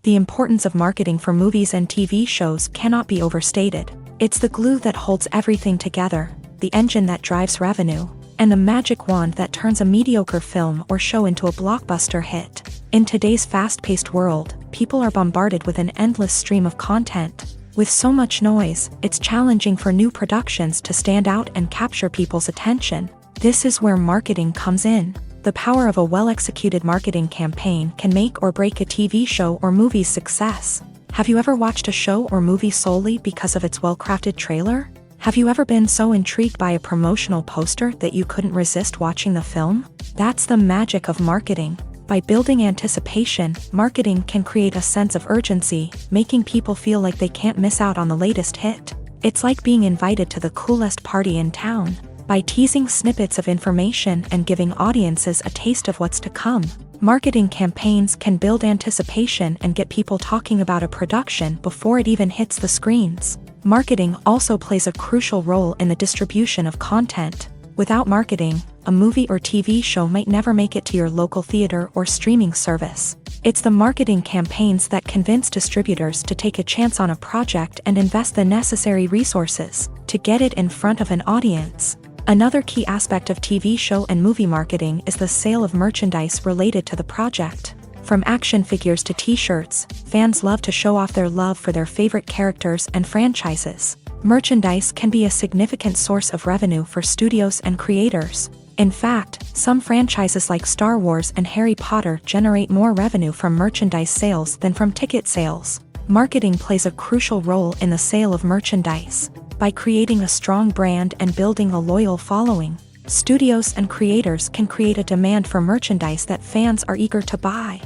The importance of marketing for movies and TV shows cannot be overstated. It's the glue that holds everything together, the engine that drives revenue, and the magic wand that turns a mediocre film or show into a blockbuster hit. In today's fast-paced world, people are bombarded with an endless stream of content. With so much noise, it's challenging for new productions to stand out and capture people's attention. This is where marketing comes in. The power of a well-executed marketing campaign can make or break a TV show or movie's success. Have you ever watched a show or movie solely because of its well-crafted trailer? Have you ever been so intrigued by a promotional poster that you couldn't resist watching the film? That's the magic of marketing. By building anticipation, marketing can create a sense of urgency, making people feel like they can't miss out on the latest hit. It's like being invited to the coolest party in town. By teasing snippets of information and giving audiences a taste of what's to come, marketing campaigns can build anticipation and get people talking about a production before it even hits the screens. Marketing also plays a crucial role in the distribution of content. Without marketing, a movie or TV show might never make it to your local theater or streaming service. It's the marketing campaigns that convince distributors to take a chance on a project and invest the necessary resources to get it in front of an audience. Another key aspect of TV show and movie marketing is the sale of merchandise related to the project. From action figures to t-shirts, fans love to show off their love for their favorite characters and franchises. Merchandise can be a significant source of revenue for studios and creators. In fact, some franchises like Star Wars and Harry Potter generate more revenue from merchandise sales than from ticket sales. Marketing plays a crucial role in the sale of merchandise. By creating a strong brand and building a loyal following, studios and creators can create a demand for merchandise that fans are eager to buy.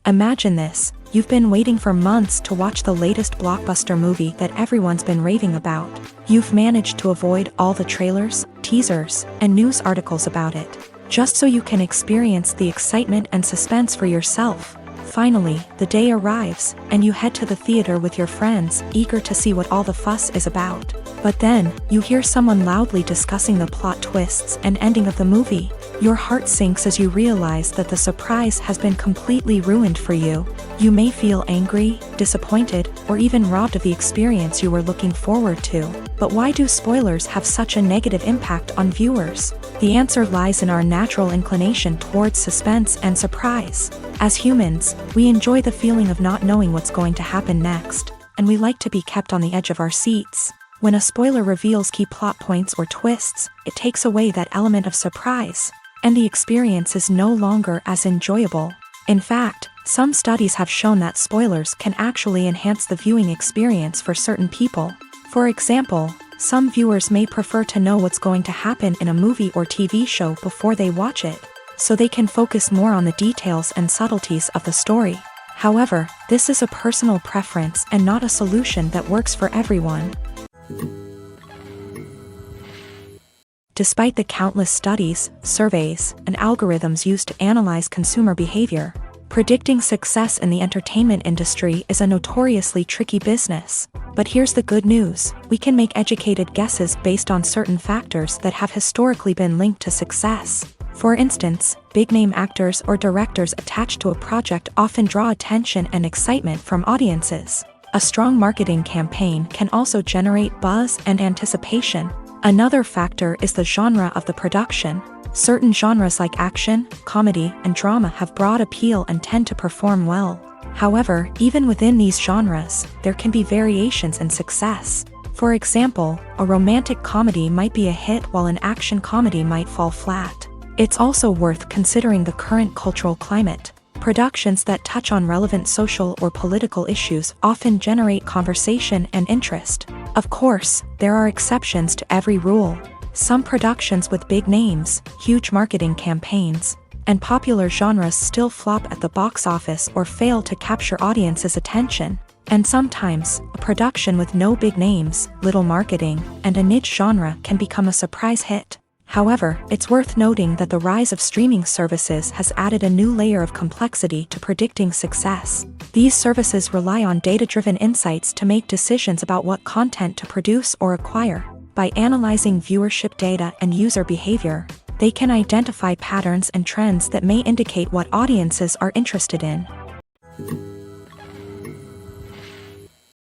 Imagine this, you've been waiting for months to watch the latest blockbuster movie that everyone's been raving about. You've managed to avoid all the trailers, teasers, and news articles about it, just so you can experience the excitement and suspense for yourself. Finally, the day arrives, and you head to the theater with your friends, eager to see what all the fuss is about. But then, you hear someone loudly discussing the plot twists and ending of the movie. Your heart sinks as you realize that the surprise has been completely ruined for you. You may feel angry, disappointed, or even robbed of the experience you were looking forward to. But why do spoilers have such a negative impact on viewers? The answer lies in our natural inclination towards suspense and surprise. As humans, we enjoy the feeling of not knowing what's going to happen next, and we like to be kept on the edge of our seats. When a spoiler reveals key plot points or twists, it takes away that element of surprise, and the experience is no longer as enjoyable. In fact, some studies have shown that spoilers can actually enhance the viewing experience for certain people. For example, some viewers may prefer to know what's going to happen in a movie or TV show before they watch it, so they can focus more on the details and subtleties of the story. However, this is a personal preference and not a solution that works for everyone. Despite the countless studies, surveys, and algorithms used to analyze consumer behavior, predicting success in the entertainment industry is a notoriously tricky business. But here's the good news, we can make educated guesses based on certain factors that have historically been linked to success. For instance, big-name actors or directors attached to a project often draw attention and excitement from audiences. A strong marketing campaign can also generate buzz and anticipation. Another factor is the genre of the production. Certain genres like action, comedy, and drama have broad appeal and tend to perform well. However, even within these genres, there can be variations in success. For example, a romantic comedy might be a hit while an action comedy might fall flat. It's also worth considering the current cultural climate. Productions that touch on relevant social or political issues often generate conversation and interest. Of course, there are exceptions to every rule. Some productions with big names, huge marketing campaigns, and popular genres still flop at the box office or fail to capture audiences' attention. And sometimes, a production with no big names, little marketing, and a niche genre can become a surprise hit. However, it's worth noting that the rise of streaming services has added a new layer of complexity to predicting success. These services rely on data-driven insights to make decisions about what content to produce or acquire. By analyzing viewership data and user behavior, they can identify patterns and trends that may indicate what audiences are interested in.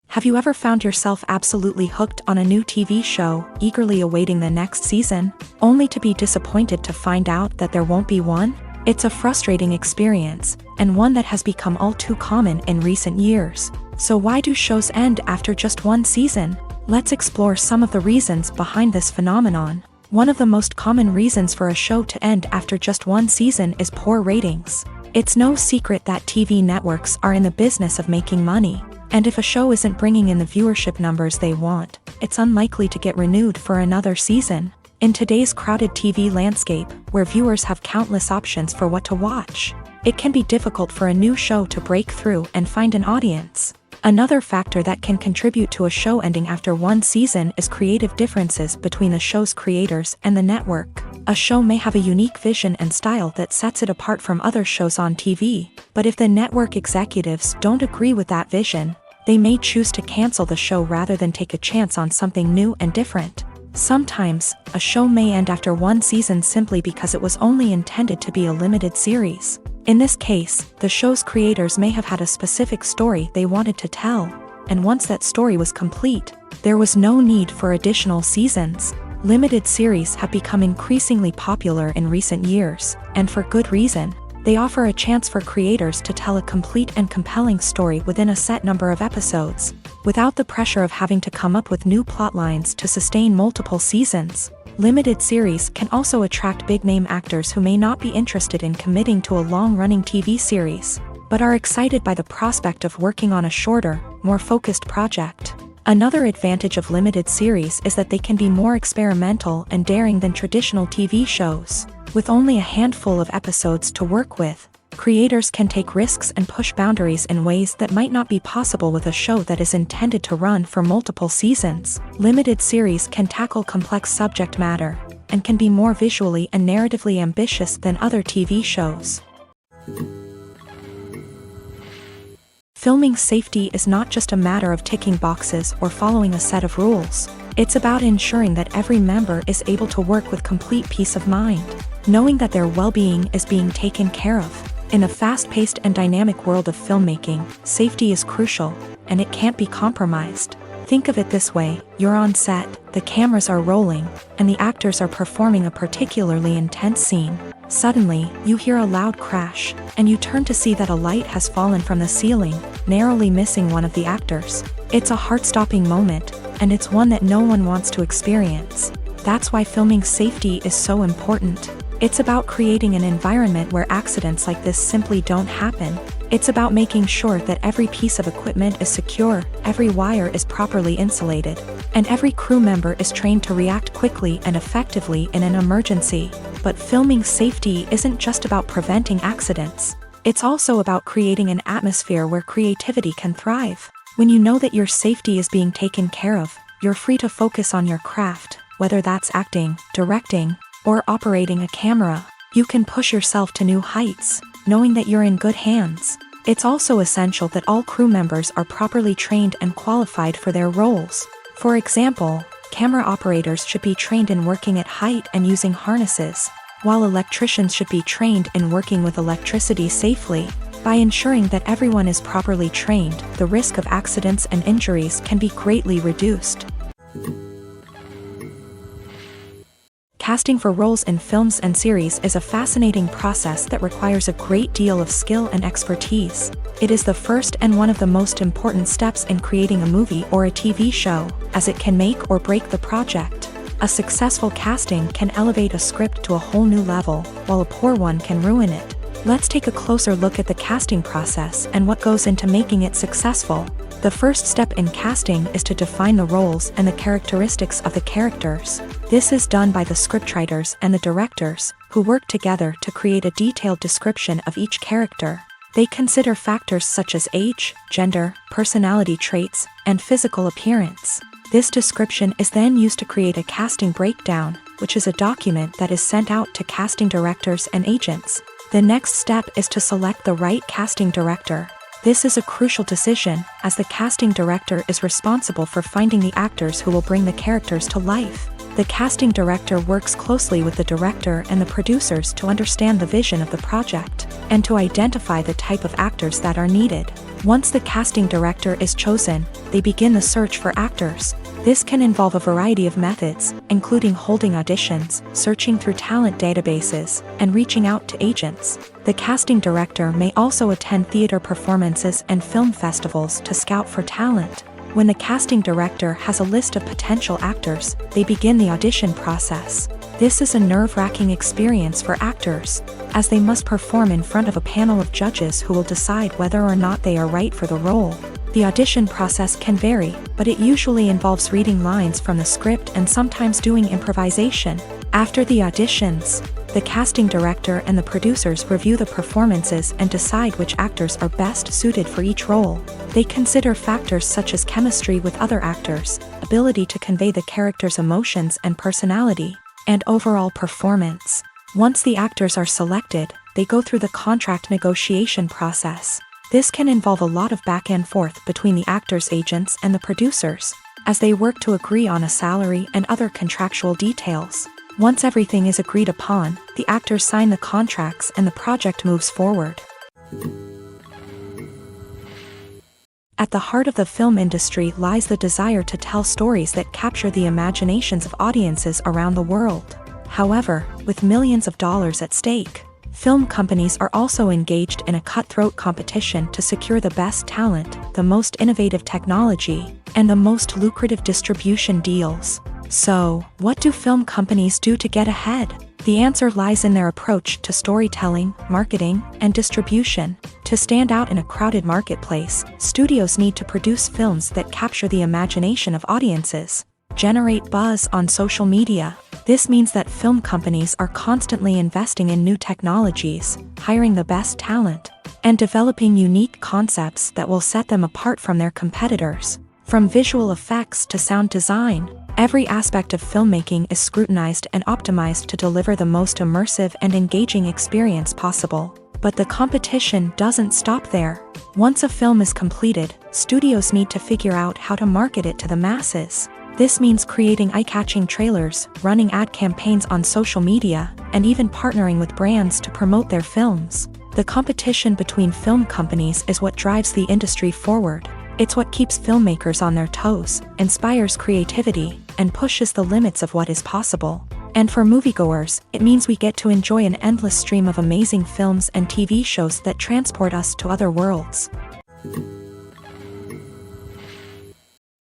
Have you ever found yourself absolutely hooked on a new TV show, eagerly awaiting the next season, only to be disappointed to find out that there won't be one? It's a frustrating experience, and one that has become all too common in recent years. So why do shows end after just one season? Let's explore some of the reasons behind this phenomenon. One of the most common reasons for a show to end after just one season is poor ratings. It's no secret that TV networks are in the business of making money. And if a show isn't bringing in the viewership numbers they want, it's unlikely to get renewed for another season. In today's crowded TV landscape, where viewers have countless options for what to watch, it can be difficult for a new show to break through and find an audience. Another factor that can contribute to a show ending after one season is creative differences between the show's creators and the network. A show may have a unique vision and style that sets it apart from other shows on TV, but if the network executives don't agree with that vision, they may choose to cancel the show rather than take a chance on something new and different. Sometimes, a show may end after one season simply because it was only intended to be a limited series. In this case, the show's creators may have had a specific story they wanted to tell, and once that story was complete, there was no need for additional seasons. Limited series have become increasingly popular in recent years, and for good reason. They offer a chance for creators to tell a complete and compelling story within a set number of episodes, without the pressure of having to come up with new plotlines to sustain multiple seasons. Limited series can also attract big-name actors who may not be interested in committing to a long-running TV series, but are excited by the prospect of working on a shorter, more focused project. Another advantage of limited series is that they can be more experimental and daring than traditional TV shows. With only a handful of episodes to work with, Creators can take risks and push boundaries in ways that might not be possible with a show that is intended to run for multiple seasons. Limited series can tackle complex subject matter and can be more visually and narratively ambitious than other TV shows. Filming safety is not just a matter of ticking boxes or following a set of rules. It's about ensuring that every member is able to work with complete peace of mind, knowing that their well-being is being taken care of. In a fast-paced and dynamic world of filmmaking, safety is crucial, and it can't be compromised. Think of it this way: you're on set, the cameras are rolling, and the actors are performing a particularly intense scene. Suddenly, you hear a loud crash, and you turn to see that a light has fallen from the ceiling, narrowly missing one of the actors. It's a heart-stopping moment, and it's one that no one wants to experience. That's why filming safety is so important. It's about creating an environment where accidents like this simply don't happen. It's about making sure that every piece of equipment is secure, every wire is properly insulated, and every crew member is trained to react quickly and effectively in an emergency. But filming safety isn't just about preventing accidents. It's also about creating an atmosphere where creativity can thrive. When you know that your safety is being taken care of, you're free to focus on your craft, whether that's acting, directing, or operating a camera. You can push yourself to new heights, knowing that you're in good hands. It's also essential that all crew members are properly trained and qualified for their roles. For example, camera operators should be trained in working at height and using harnesses, while electricians should be trained in working with electricity safely. By ensuring that everyone is properly trained, the risk of accidents and injuries can be greatly reduced. Casting for roles in films and series is a fascinating process that requires a great deal of skill and expertise. It is the first and one of the most important steps in creating a movie or a TV show, as it can make or break the project. A successful casting can elevate a script to a whole new level, while a poor one can ruin it. Let's take a closer look at the casting process and what goes into making it successful. The first step in casting is to define the roles and the characteristics of the characters. This is done by the scriptwriters and the directors, who work together to create a detailed description of each character. They consider factors such as age, gender, personality traits, and physical appearance. This description is then used to create a casting breakdown, which is a document that is sent out to casting directors and agents. The next step is to select the right casting director. This is a crucial decision, as the casting director is responsible for finding the actors who will bring the characters to life. The casting director works closely with the director and the producers to understand the vision of the project, and to identify the type of actors that are needed. Once the casting director is chosen, they begin the search for actors. This can involve a variety of methods, including holding auditions, searching through talent databases, and reaching out to agents. The casting director may also attend theater performances and film festivals to scout for talent. When the casting director has a list of potential actors, they begin the audition process. This is a nerve-wracking experience for actors, as they must perform in front of a panel of judges who will decide whether or not they are right for the role. The audition process can vary, but it usually involves reading lines from the script and sometimes doing improvisation. After the auditions, the casting director and the producers review the performances and decide which actors are best suited for each role. They consider factors such as chemistry with other actors, ability to convey the character's emotions and personality, and overall performance. Once the actors are selected, they go through the contract negotiation process. This can involve a lot of back and forth between the actors' agents and the producers, as they work to agree on a salary and other contractual details. Once everything is agreed upon, the actors sign the contracts and the project moves forward. At the heart of the film industry lies the desire to tell stories that capture the imaginations of audiences around the world. However, with millions of dollars at stake, film companies are also engaged in a cutthroat competition to secure the best talent, the most innovative technology, and the most lucrative distribution deals. So, what do film companies do to get ahead? The answer lies in their approach to storytelling, marketing, and distribution. To stand out in a crowded marketplace, studios need to produce films that capture the imagination of audiences, generate buzz on social media, This means that film companies are constantly investing in new technologies, hiring the best talent, and developing unique concepts that will set them apart from their competitors. From visual effects to sound design, every aspect of filmmaking is scrutinized and optimized to deliver the most immersive and engaging experience possible. But the competition doesn't stop there. Once a film is completed, studios need to figure out how to market it to the masses. This means creating eye-catching trailers, running ad campaigns on social media, and even partnering with brands to promote their films. The competition between film companies is what drives the industry forward. It's what keeps filmmakers on their toes, inspires creativity, and pushes the limits of what is possible. And for moviegoers, it means we get to enjoy an endless stream of amazing films and TV shows that transport us to other worlds.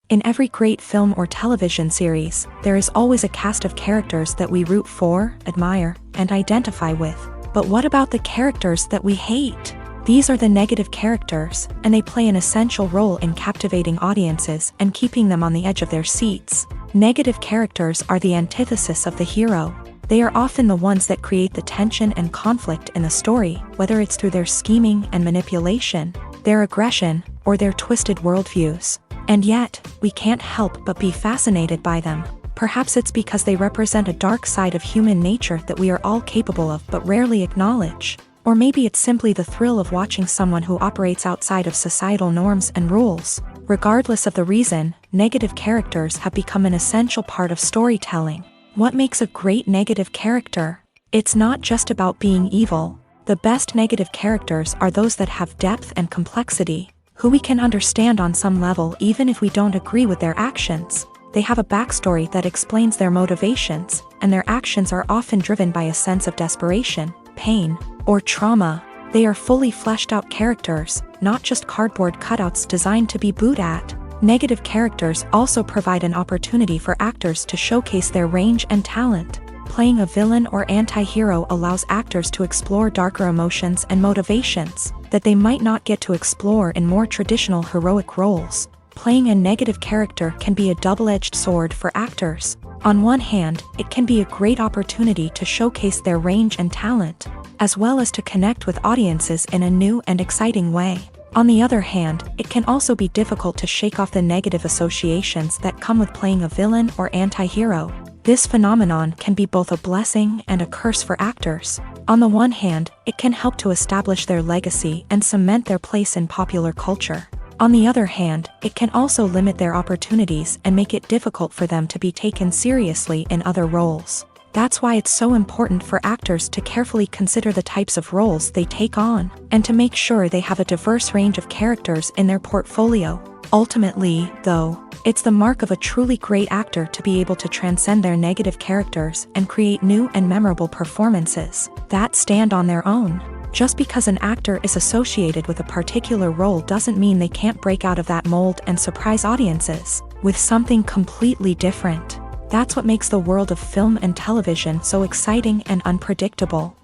In every great film or television series, there is always a cast of characters that we root for, admire, and identify with. But what about the characters that we hate? These are the negative characters, and they play an essential role in captivating audiences and keeping them on the edge of their seats. Negative characters are the antithesis of the hero. They are often the ones that create the tension and conflict in the story, whether it's through their scheming and manipulation, their aggression, or their twisted worldviews. And yet, we can't help but be fascinated by them. Perhaps it's because they represent a dark side of human nature that we are all capable of but rarely acknowledge. Or maybe it's simply the thrill of watching someone who operates outside of societal norms and rules. Regardless of the reason, negative characters have become an essential part of storytelling. What makes a great negative character? It's not just about being evil. The best negative characters are those that have depth and complexity, who we can understand on some level even if we don't agree with their actions. They have a backstory that explains their motivations, and their actions are often driven by a sense of desperation, pain, or trauma. They are fully fleshed out characters, not just cardboard cutouts designed to be booed at. Negative characters also provide an opportunity for actors to showcase their range and talent. Playing a villain or anti-hero allows actors to explore darker emotions and motivations that they might not get to explore in more traditional heroic roles. Playing a negative character can be a double-edged sword for actors. On one hand, it can be a great opportunity to showcase their range and talent, as well as to connect with audiences in a new and exciting way. On the other hand, it can also be difficult to shake off the negative associations that come with playing a villain or anti-hero. This phenomenon can be both a blessing and a curse for actors. On the one hand, it can help to establish their legacy and cement their place in popular culture. On the other hand, it can also limit their opportunities and make it difficult for them to be taken seriously in other roles. That's why it's so important for actors to carefully consider the types of roles they take on, and to make sure they have a diverse range of characters in their portfolio. Ultimately, though, it's the mark of a truly great actor to be able to transcend their negative characters and create new and memorable performances that stand on their own. Just because an actor is associated with a particular role doesn't mean they can't break out of that mold and surprise audiences with something completely different. That's what makes the world of film and television so exciting and unpredictable.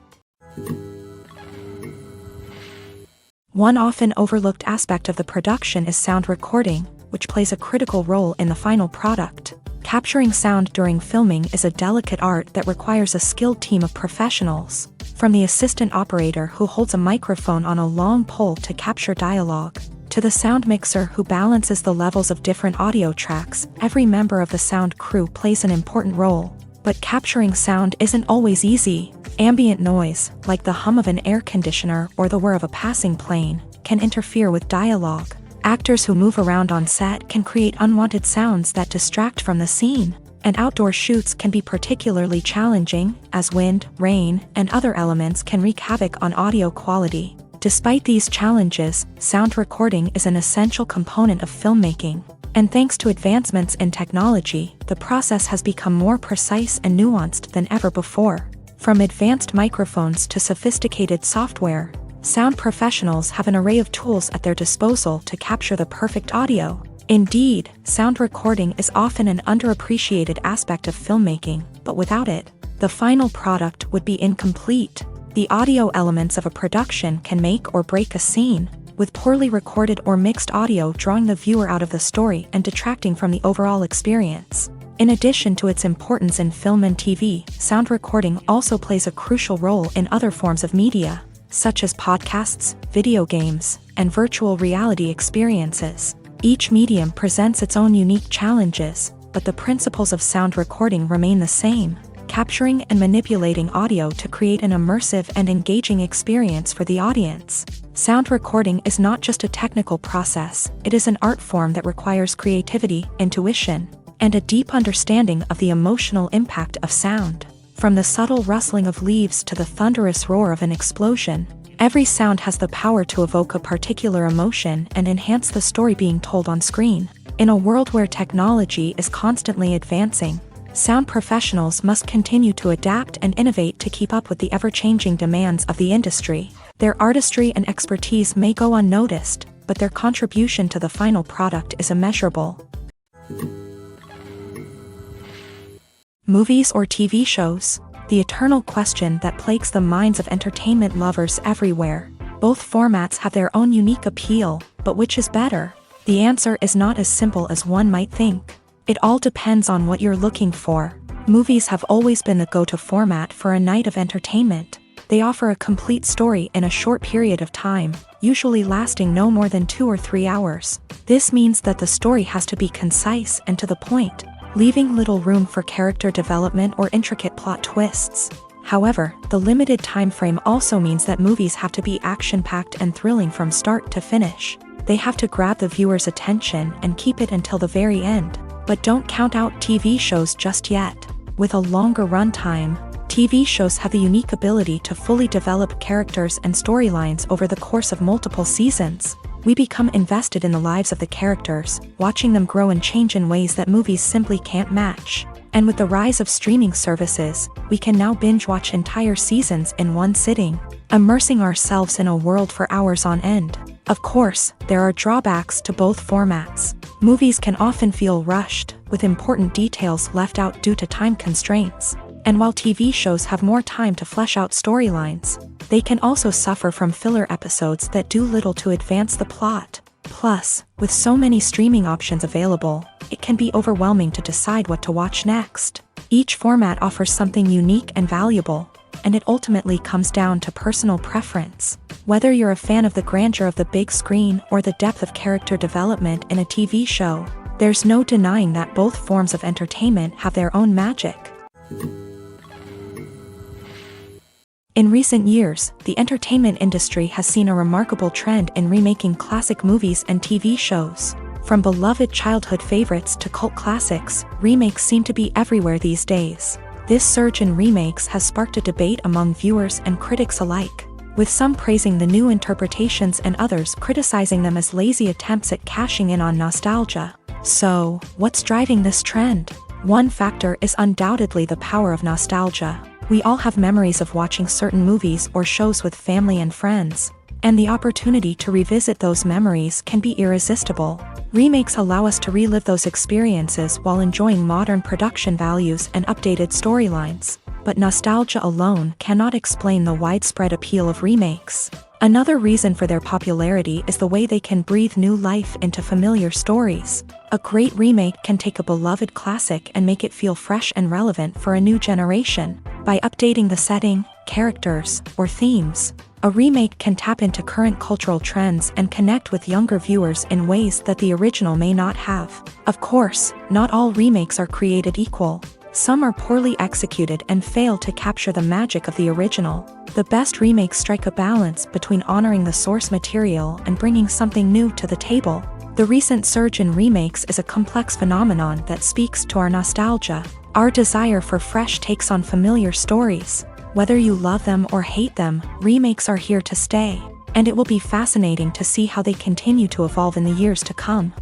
One often overlooked aspect of the production is sound recording, which plays a critical role in the final product. Capturing sound during filming is a delicate art that requires a skilled team of professionals. From the assistant operator who holds a microphone on a long pole to capture dialogue, to the sound mixer who balances the levels of different audio tracks, every member of the sound crew plays an important role. But capturing sound isn't always easy. Ambient noise, like the hum of an air conditioner or the whir of a passing plane, can interfere with dialogue. Actors who move around on set can create unwanted sounds that distract from the scene. And outdoor shoots can be particularly challenging, as wind, rain, and other elements can wreak havoc on audio quality. Despite these challenges, sound recording is an essential component of filmmaking. And thanks to advancements in technology, the process has become more precise and nuanced than ever before. From advanced microphones to sophisticated software, sound professionals have an array of tools at their disposal to capture the perfect audio. Indeed, sound recording is often an underappreciated aspect of filmmaking, but without it, the final product would be incomplete. The audio elements of a production can make or break a scene, with poorly recorded or mixed audio drawing the viewer out of the story and detracting from the overall experience. In addition to its importance in film and TV, sound recording also plays a crucial role in other forms of media, such as podcasts, video games, and virtual reality experiences. Each medium presents its own unique challenges, but the principles of sound recording remain the same, capturing and manipulating audio to create an immersive and engaging experience for the audience. Sound recording is not just a technical process, it is an art form that requires creativity, intuition, and a deep understanding of the emotional impact of sound. From the subtle rustling of leaves to the thunderous roar of an explosion, every sound has the power to evoke a particular emotion and enhance the story being told on screen. In a world where technology is constantly advancing, sound professionals must continue to adapt and innovate to keep up with the ever-changing demands of the industry. Their artistry and expertise may go unnoticed, but their contribution to the final product is immeasurable. Movies or TV shows? The eternal question that plagues the minds of entertainment lovers everywhere. Both formats have their own unique appeal, but which is better? The answer is not as simple as one might think. It all depends on what you're looking for. Movies have always been the go-to format for a night of entertainment. They offer a complete story in a short period of time, usually lasting no more than 2 or 3 hours. This means that the story has to be concise and to the point, leaving little room for character development or intricate plot twists. However, the limited time frame also means that movies have to be action-packed and thrilling from start to finish. They have to grab the viewer's attention and keep it until the very end. But don't count out TV shows just yet. With a longer runtime, TV shows have the unique ability to fully develop characters and storylines over the course of multiple seasons. We become invested in the lives of the characters, watching them grow and change in ways that movies simply can't match. And with the rise of streaming services, we can now binge-watch entire seasons in one sitting, immersing ourselves in a world for hours on end. Of course, there are drawbacks to both formats. Movies can often feel rushed, with important details left out due to time constraints. And while TV shows have more time to flesh out storylines, they can also suffer from filler episodes that do little to advance the plot. Plus, with so many streaming options available, it can be overwhelming to decide what to watch next. Each format offers something unique and valuable, and it ultimately comes down to personal preference. Whether you're a fan of the grandeur of the big screen or the depth of character development in a TV show, there's no denying that both forms of entertainment have their own magic. In recent years, the entertainment industry has seen a remarkable trend in remaking classic movies and TV shows. From beloved childhood favorites to cult classics, remakes seem to be everywhere these days. This surge in remakes has sparked a debate among viewers and critics alike, with some praising the new interpretations and others criticizing them as lazy attempts at cashing in on nostalgia. So, what's driving this trend? One factor is undoubtedly the power of nostalgia. We all have memories of watching certain movies or shows with family and friends, and the opportunity to revisit those memories can be irresistible. Remakes allow us to relive those experiences while enjoying modern production values and updated storylines. But nostalgia alone cannot explain the widespread appeal of remakes. Another reason for their popularity is the way they can breathe new life into familiar stories. A great remake can take a beloved classic and make it feel fresh and relevant for a new generation. By updating the setting, characters, or themes, a remake can tap into current cultural trends and connect with younger viewers in ways that the original may not have. Of course, not all remakes are created equal. Some are poorly executed and fail to capture the magic of the original. The best remakes strike a balance between honoring the source material and bringing something new to the table. The recent surge in remakes is a complex phenomenon that speaks to our nostalgia, our desire for fresh takes on familiar stories. Whether you love them or hate them, remakes are here to stay, and it will be fascinating to see how they continue to evolve in the years to come.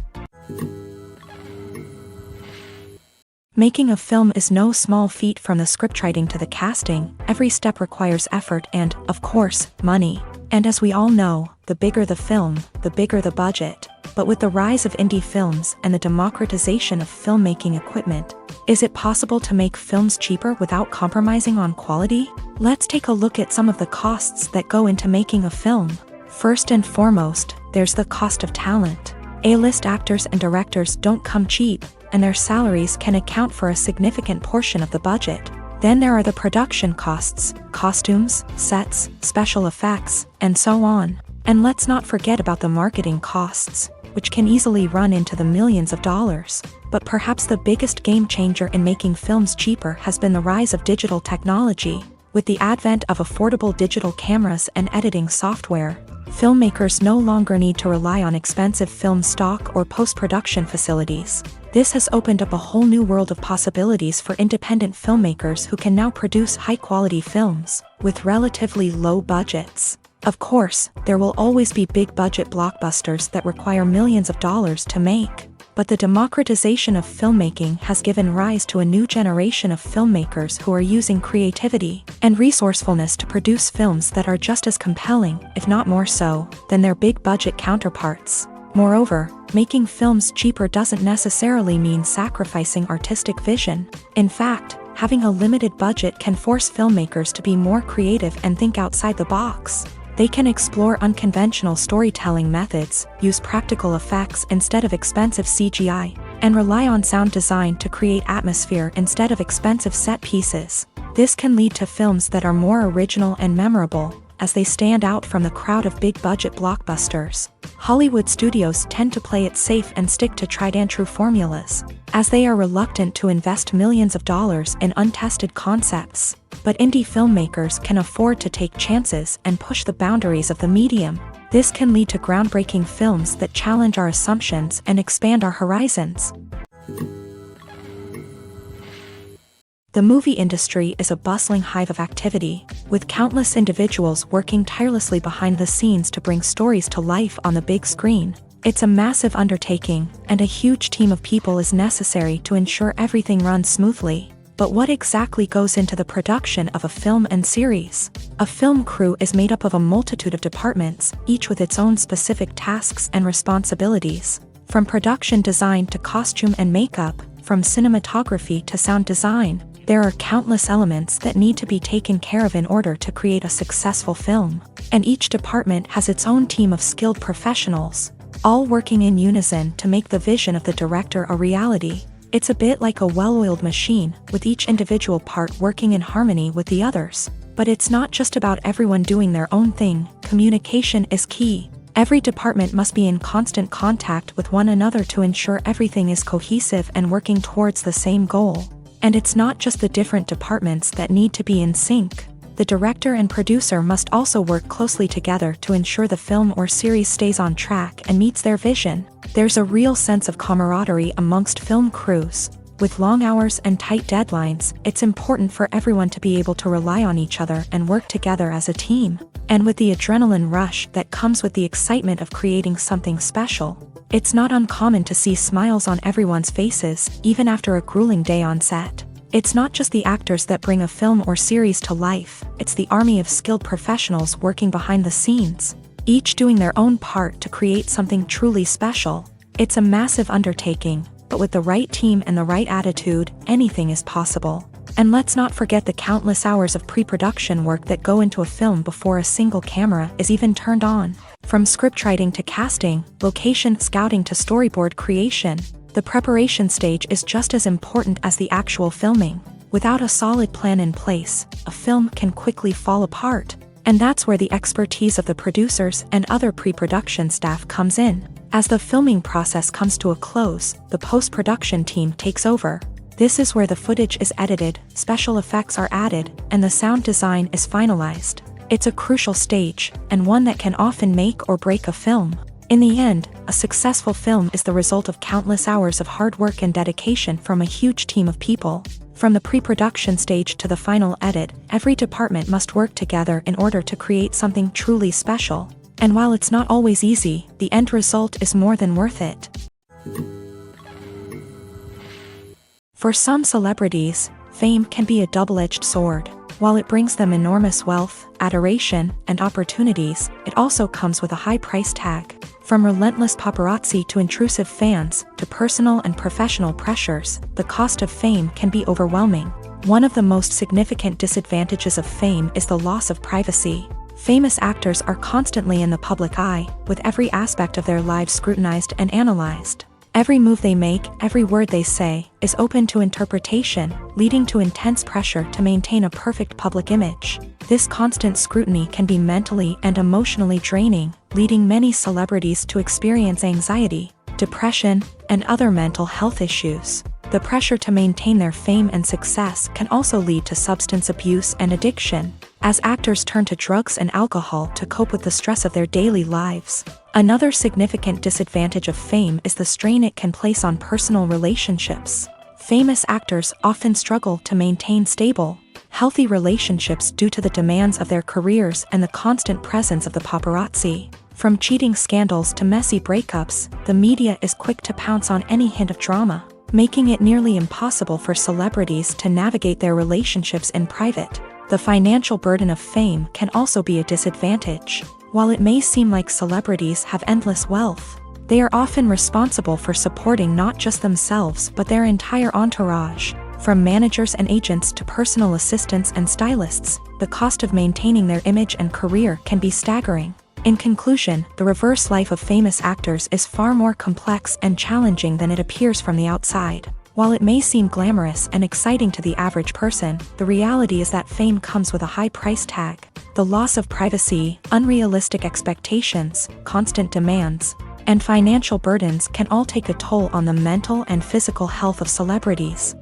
Making a film is no small feat. From the scriptwriting to the casting, every step requires effort and, of course, money. And as we all know, the bigger the film, the bigger the budget. But with the rise of indie films and the democratization of filmmaking equipment, is it possible to make films cheaper without compromising on quality? Let's take a look at some of the costs that go into making a film. First and foremost, there's the cost of talent. A-list actors and directors don't come cheap, and their salaries can account for a significant portion of the budget. Then there are the production costs, costumes, sets, special effects, and so on. And let's not forget about the marketing costs, which can easily run into the millions of dollars. But perhaps the biggest game changer in making films cheaper has been the rise of digital technology. With the advent of affordable digital cameras and editing software, filmmakers no longer need to rely on expensive film stock or post-production facilities. This has opened up a whole new world of possibilities for independent filmmakers who can now produce high-quality films with relatively low budgets. Of course, there will always be big-budget blockbusters that require millions of dollars to make. But the democratization of filmmaking has given rise to a new generation of filmmakers who are using creativity and resourcefulness to produce films that are just as compelling, if not more so, than their big-budget counterparts. Moreover, making films cheaper doesn't necessarily mean sacrificing artistic vision. In fact, having a limited budget can force filmmakers to be more creative and think outside the box. They can explore unconventional storytelling methods, use practical effects instead of expensive CGI, and rely on sound design to create atmosphere instead of expensive set pieces. This can lead to films that are more original and memorable, as they stand out from the crowd of big-budget blockbusters. Hollywood studios tend to play it safe and stick to tried-and-true formulas, as they are reluctant to invest millions of dollars in untested concepts. But indie filmmakers can afford to take chances and push the boundaries of the medium. This can lead to groundbreaking films that challenge our assumptions and expand our horizons. The movie industry is a bustling hive of activity, with countless individuals working tirelessly behind the scenes to bring stories to life on the big screen. It's a massive undertaking, and a huge team of people is necessary to ensure everything runs smoothly. But what exactly goes into the production of a film and series? A film crew is made up of a multitude of departments, each with its own specific tasks and responsibilities. From production design to costume and makeup, from cinematography to sound design, there are countless elements that need to be taken care of in order to create a successful film. And each department has its own team of skilled professionals, all working in unison to make the vision of the director a reality. It's a bit like a well-oiled machine, with each individual part working in harmony with the others. But it's not just about everyone doing their own thing. Communication is key. Every department must be in constant contact with one another to ensure everything is cohesive and working towards the same goal. And it's not just the different departments that need to be in sync. The director and producer must also work closely together to ensure the film or series stays on track and meets their vision. There's a real sense of camaraderie amongst film crews. With long hours and tight deadlines, it's important for everyone to be able to rely on each other and work together as a team. And with the adrenaline rush that comes with the excitement of creating something special, it's not uncommon to see smiles on everyone's faces, even after a grueling day on set. It's not just the actors that bring a film or series to life, it's the army of skilled professionals working behind the scenes, each doing their own part to create something truly special. It's a massive undertaking, but with the right team and the right attitude, anything is possible. And let's not forget the countless hours of pre-production work that go into a film before a single camera is even turned on. From scriptwriting to casting, location scouting to storyboard creation, the preparation stage is just as important as the actual filming. Without a solid plan in place, a film can quickly fall apart. And that's where the expertise of the producers and other pre-production staff comes in. As the filming process comes to a close, the post-production team takes over. This is where the footage is edited, special effects are added, and the sound design is finalized. It's a crucial stage, and one that can often make or break a film. In the end, a successful film is the result of countless hours of hard work and dedication from a huge team of people. From the pre-production stage to the final edit, every department must work together in order to create something truly special. And while it's not always easy, the end result is more than worth it. For some celebrities, fame can be a double-edged sword. While it brings them enormous wealth, adoration, and opportunities, it also comes with a high price tag. From relentless paparazzi to intrusive fans, to personal and professional pressures, the cost of fame can be overwhelming. One of the most significant disadvantages of fame is the loss of privacy. Famous actors are constantly in the public eye, with every aspect of their lives scrutinized and analyzed. Every move they make, every word they say, is open to interpretation, leading to intense pressure to maintain a perfect public image. This constant scrutiny can be mentally and emotionally draining, leading many celebrities to experience anxiety, depression, and other mental health issues. The pressure to maintain their fame and success can also lead to substance abuse and addiction, as actors turn to drugs and alcohol to cope with the stress of their daily lives. Another significant disadvantage of fame is the strain it can place on personal relationships. Famous actors often struggle to maintain stable, healthy relationships due to the demands of their careers and the constant presence of the paparazzi. From cheating scandals to messy breakups, the media is quick to pounce on any hint of drama, making it nearly impossible for celebrities to navigate their relationships in private. The financial burden of fame can also be a disadvantage. While it may seem like celebrities have endless wealth, they are often responsible for supporting not just themselves but their entire entourage. From managers and agents to personal assistants and stylists, the cost of maintaining their image and career can be staggering. In conclusion, the reverse life of famous actors is far more complex and challenging than it appears from the outside. While it may seem glamorous and exciting to the average person, the reality is that fame comes with a high price tag. The loss of privacy, unrealistic expectations, constant demands, and financial burdens can all take a toll on the mental and physical health of celebrities.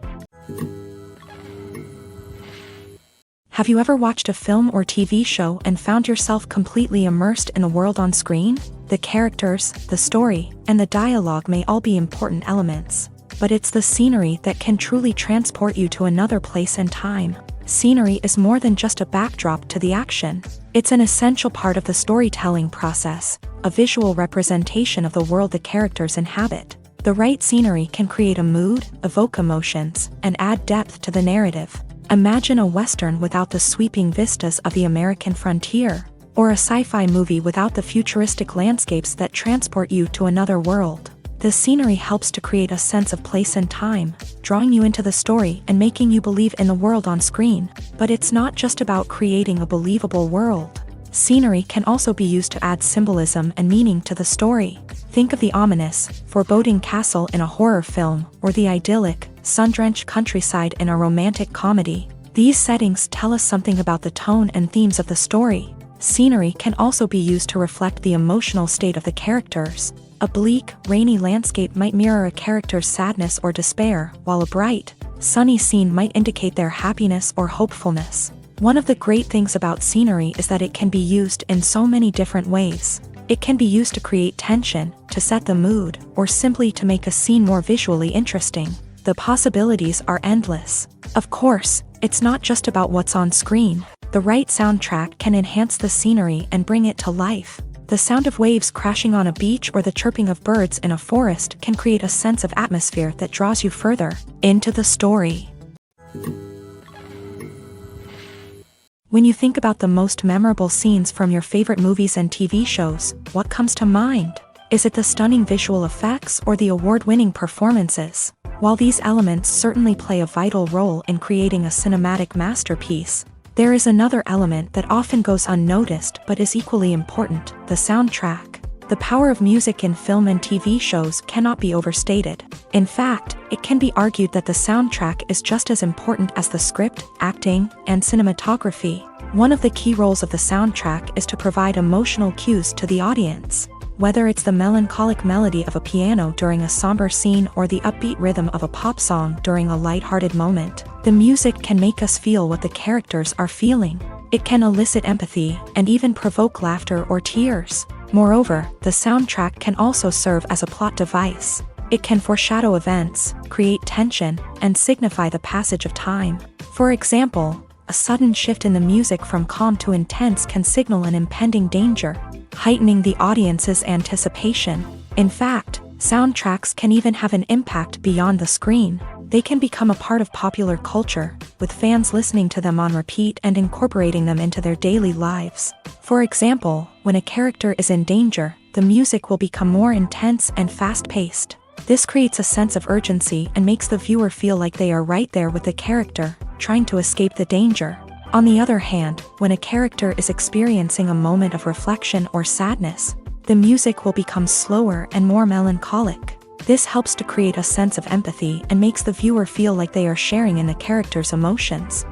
Have you ever watched a film or TV show and found yourself completely immersed in the world on screen? The characters, the story, and the dialogue may all be important elements, but it's the scenery that can truly transport you to another place and time. Scenery is more than just a backdrop to the action. It's an essential part of the storytelling process, a visual representation of the world the characters inhabit. The right scenery can create a mood, evoke emotions, and add depth to the narrative. Imagine a Western without the sweeping vistas of the American frontier, or a sci-fi movie without the futuristic landscapes that transport you to another world. The scenery helps to create a sense of place and time, drawing you into the story and making you believe in the world on screen. But it's not just about creating a believable world. Scenery can also be used to add symbolism and meaning to the story. Think of the ominous, foreboding castle in a horror film, or the idyllic, sun-drenched countryside in a romantic comedy. These settings tell us something about the tone and themes of the story. Scenery can also be used to reflect the emotional state of the characters. A bleak, rainy landscape might mirror a character's sadness or despair, while a bright, sunny scene might indicate their happiness or hopefulness. One of the great things about scenery is that it can be used in so many different ways. It can be used to create tension, to set the mood, or simply to make a scene more visually interesting. The possibilities are endless. Of course, it's not just about what's on screen. The right soundtrack can enhance the scenery and bring it to life. The sound of waves crashing on a beach or the chirping of birds in a forest can create a sense of atmosphere that draws you further into the story. When you think about the most memorable scenes from your favorite movies and TV shows, what comes to mind? Is it the stunning visual effects or the award-winning performances? While these elements certainly play a vital role in creating a cinematic masterpiece, there is another element that often goes unnoticed but is equally important: the soundtrack. The power of music in film and TV shows cannot be overstated. In fact, it can be argued that the soundtrack is just as important as the script, acting, and cinematography. One of the key roles of the soundtrack is to provide emotional cues to the audience. Whether it's the melancholic melody of a piano during a somber scene or the upbeat rhythm of a pop song during a lighthearted moment, the music can make us feel what the characters are feeling. It can elicit empathy and even provoke laughter or tears. Moreover, the soundtrack can also serve as a plot device. It can foreshadow events, create tension, and signify the passage of time. For example, a sudden shift in the music from calm to intense can signal an impending danger, heightening the audience's anticipation. In fact, soundtracks can even have an impact beyond the screen. They can become a part of popular culture, with fans listening to them on repeat and incorporating them into their daily lives. For example, when a character is in danger, the music will become more intense and fast-paced. This creates a sense of urgency and makes the viewer feel like they are right there with the character, trying to escape the danger. On the other hand, when a character is experiencing a moment of reflection or sadness, the music will become slower and more melancholic. This helps to create a sense of empathy and makes the viewer feel like they are sharing in the character's emotions.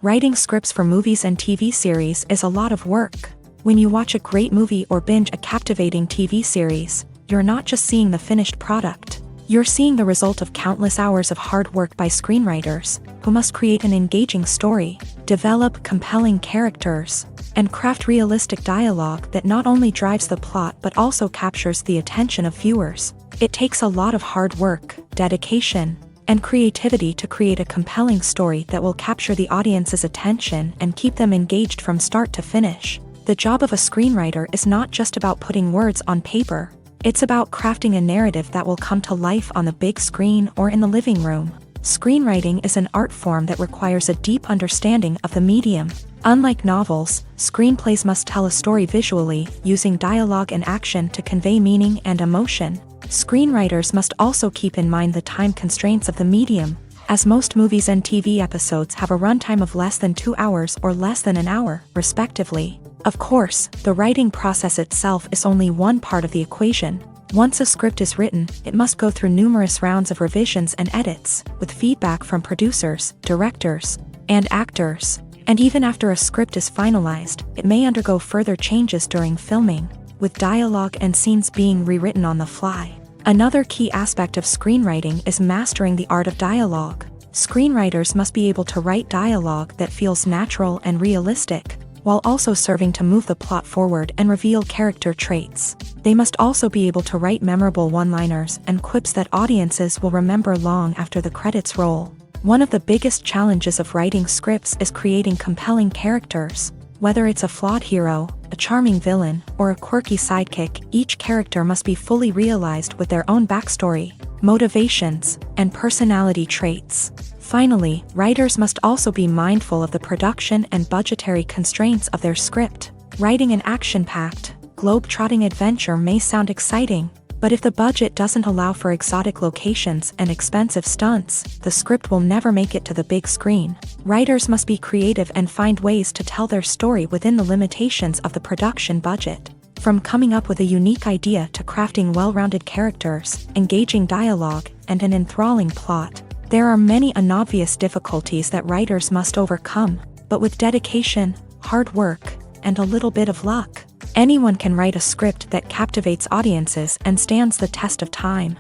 Writing scripts for movies and TV series is a lot of work. When you watch a great movie or binge a captivating TV series, you're not just seeing the finished product. You're seeing the result of countless hours of hard work by screenwriters, who must create an engaging story, develop compelling characters, and craft realistic dialogue that not only drives the plot but also captures the attention of viewers. It takes a lot of hard work, dedication, and creativity to create a compelling story that will capture the audience's attention and keep them engaged from start to finish. The job of a screenwriter is not just about putting words on paper. It's about crafting a narrative that will come to life on the big screen or in the living room. Screenwriting is an art form that requires a deep understanding of the medium. Unlike novels, screenplays must tell a story visually, using dialogue and action to convey meaning and emotion. Screenwriters must also keep in mind the time constraints of the medium, as most movies and TV episodes have a runtime of less than 2 hours or less than an hour, respectively. Of course, the writing process itself is only one part of the equation. Once a script is written, it must go through numerous rounds of revisions and edits, with feedback from producers, directors, and actors. And even after a script is finalized, it may undergo further changes during filming, with dialogue and scenes being rewritten on the fly. Another key aspect of screenwriting is mastering the art of dialogue. Screenwriters must be able to write dialogue that feels natural and realistic, while also serving to move the plot forward and reveal character traits. They must also be able to write memorable one-liners and quips that audiences will remember long after the credits roll. One of the biggest challenges of writing scripts is creating compelling characters. Whether it's a flawed hero, a charming villain, or a quirky sidekick, each character must be fully realized with their own backstory, motivations, and personality traits. Finally, writers must also be mindful of the production and budgetary constraints of their script. Writing an action-packed, globe-trotting adventure may sound exciting, but if the budget doesn't allow for exotic locations and expensive stunts, the script will never make it to the big screen. Writers must be creative and find ways to tell their story within the limitations of the production budget. From coming up with a unique idea to crafting well-rounded characters, engaging dialogue, and an enthralling plot, there are many unobvious difficulties that writers must overcome, but with dedication, hard work, and a little bit of luck, anyone can write a script that captivates audiences and stands the test of time.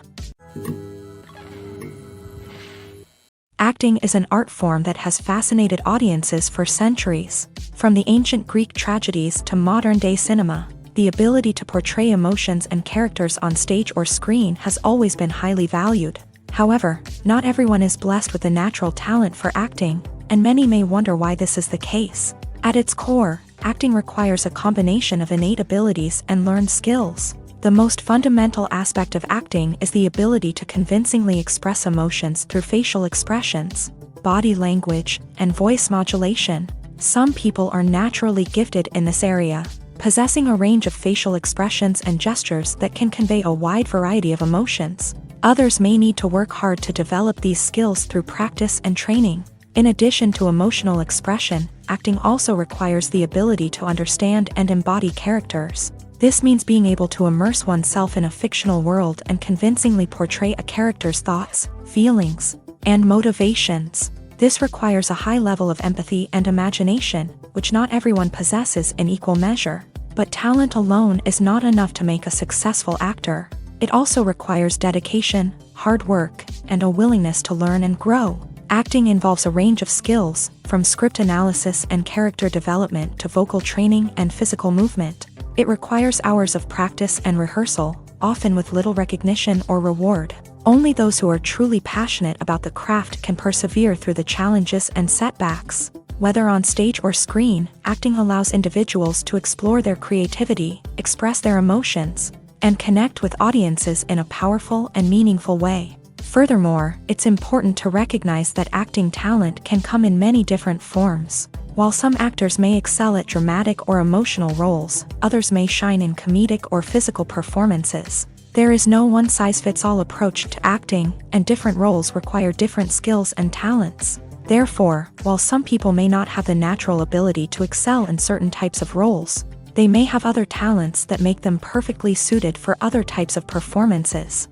Acting is an art form that has fascinated audiences for centuries. From the ancient Greek tragedies to modern-day cinema, the ability to portray emotions and characters on stage or screen has always been highly valued. However, not everyone is blessed with the natural talent for acting, and many may wonder why this is the case. At its core, acting requires a combination of innate abilities and learned skills. The most fundamental aspect of acting is the ability to convincingly express emotions through facial expressions, body language, and voice modulation. Some people are naturally gifted in this area, possessing a range of facial expressions and gestures that can convey a wide variety of emotions. Others may need to work hard to develop these skills through practice and training. In addition to emotional expression, acting also requires the ability to understand and embody characters. This means being able to immerse oneself in a fictional world and convincingly portray a character's thoughts, feelings, and motivations. This requires a high level of empathy and imagination, which not everyone possesses in equal measure. But talent alone is not enough to make a successful actor. It also requires dedication, hard work, and a willingness to learn and grow. Acting involves a range of skills, from script analysis and character development to vocal training and physical movement. It requires hours of practice and rehearsal, often with little recognition or reward. Only those who are truly passionate about the craft can persevere through the challenges and setbacks. Whether on stage or screen, acting allows individuals to explore their creativity, express their emotions, and connect with audiences in a powerful and meaningful way. Furthermore, it's important to recognize that acting talent can come in many different forms. While some actors may excel at dramatic or emotional roles, others may shine in comedic or physical performances. There is no one-size-fits-all approach to acting, and different roles require different skills and talents. Therefore, while some people may not have the natural ability to excel in certain types of roles, They may have other talents that make them perfectly suited for other types of performances.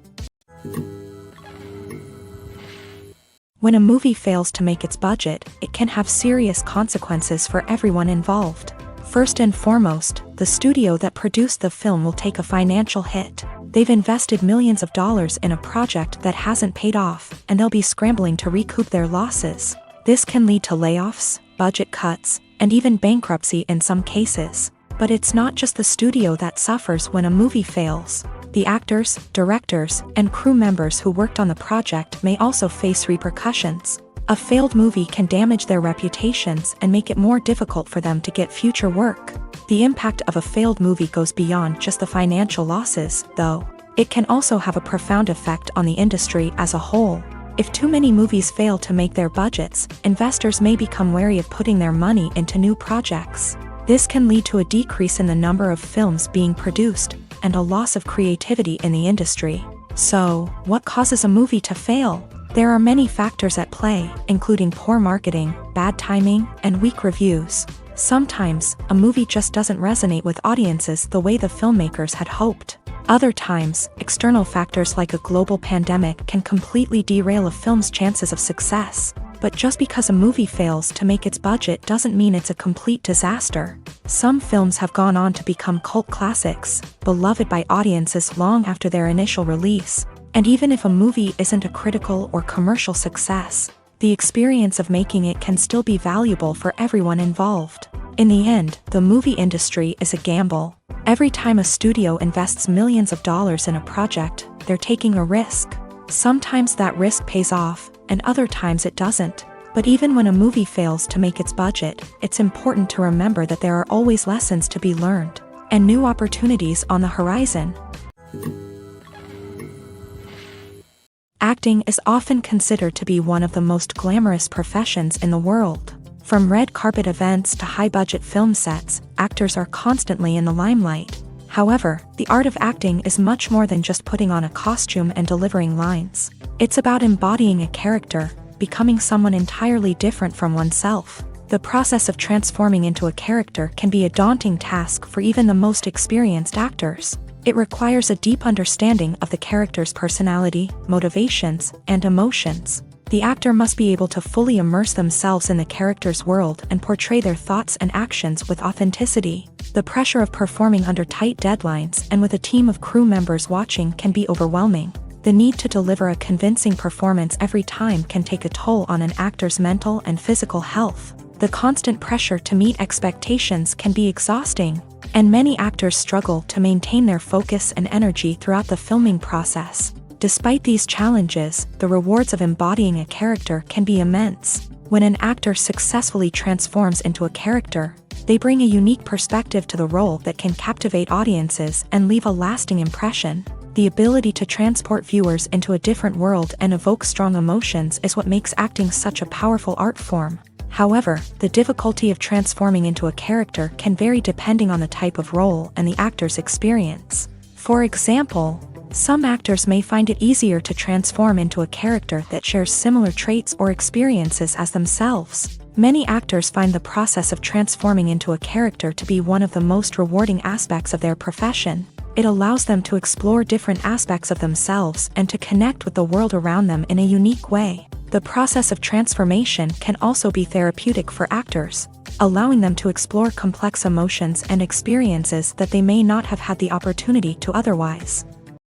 When a movie fails to make its budget, it can have serious consequences for everyone involved. First and foremost, the studio that produced the film will take a financial hit. They've invested millions of dollars in a project that hasn't paid off, and they'll be scrambling to recoup their losses. This can lead to layoffs, budget cuts, and even bankruptcy in some cases. But it's not just the studio that suffers when a movie fails. The actors, directors, and crew members who worked on the project may also face repercussions. A failed movie can damage their reputations and make it more difficult for them to get future work. The impact of a failed movie goes beyond just the financial losses, though. It can also have a profound effect on the industry as a whole. If too many movies fail to make their budgets, investors may become wary of putting their money into new projects. This can lead to a decrease in the number of films being produced, and a loss of creativity in the industry. So, what causes a movie to fail? There are many factors at play, including poor marketing, bad timing, and weak reviews. Sometimes, a movie just doesn't resonate with audiences the way the filmmakers had hoped. Other times, external factors like a global pandemic can completely derail a film's chances of success. But just because a movie fails to make its budget doesn't mean it's a complete disaster. Some films have gone on to become cult classics, beloved by audiences long after their initial release. And even if a movie isn't a critical or commercial success, the experience of making it can still be valuable for everyone involved. In the end, the movie industry is a gamble. Every time a studio invests millions of dollars in a project, they're taking a risk. Sometimes that risk pays off, and other times it doesn't. But even when a movie fails to make its budget, it's important to remember that there are always lessons to be learned, and new opportunities on the horizon. Acting is often considered to be one of the most glamorous professions in the world. From red carpet events to high-budget film sets, actors are constantly in the limelight. However, the art of acting is much more than just putting on a costume and delivering lines. It's about embodying a character, becoming someone entirely different from oneself. The process of transforming into a character can be a daunting task for even the most experienced actors. It requires a deep understanding of the character's personality, motivations, and emotions. The actor must be able to fully immerse themselves in the character's world and portray their thoughts and actions with authenticity. The pressure of performing under tight deadlines and with a team of crew members watching can be overwhelming. The need to deliver a convincing performance every time can take a toll on an actor's mental and physical health. The constant pressure to meet expectations can be exhausting, and many actors struggle to maintain their focus and energy throughout the filming process. Despite these challenges, the rewards of embodying a character can be immense. When an actor successfully transforms into a character, they bring a unique perspective to the role that can captivate audiences and leave a lasting impression. The ability to transport viewers into a different world and evoke strong emotions is what makes acting such a powerful art form. However, the difficulty of transforming into a character can vary depending on the type of role and the actor's experience. For example, some actors may find it easier to transform into a character that shares similar traits or experiences as themselves. Many actors find the process of transforming into a character to be one of the most rewarding aspects of their profession. It allows them to explore different aspects of themselves and to connect with the world around them in a unique way. The process of transformation can also be therapeutic for actors, allowing them to explore complex emotions and experiences that they may not have had the opportunity to otherwise.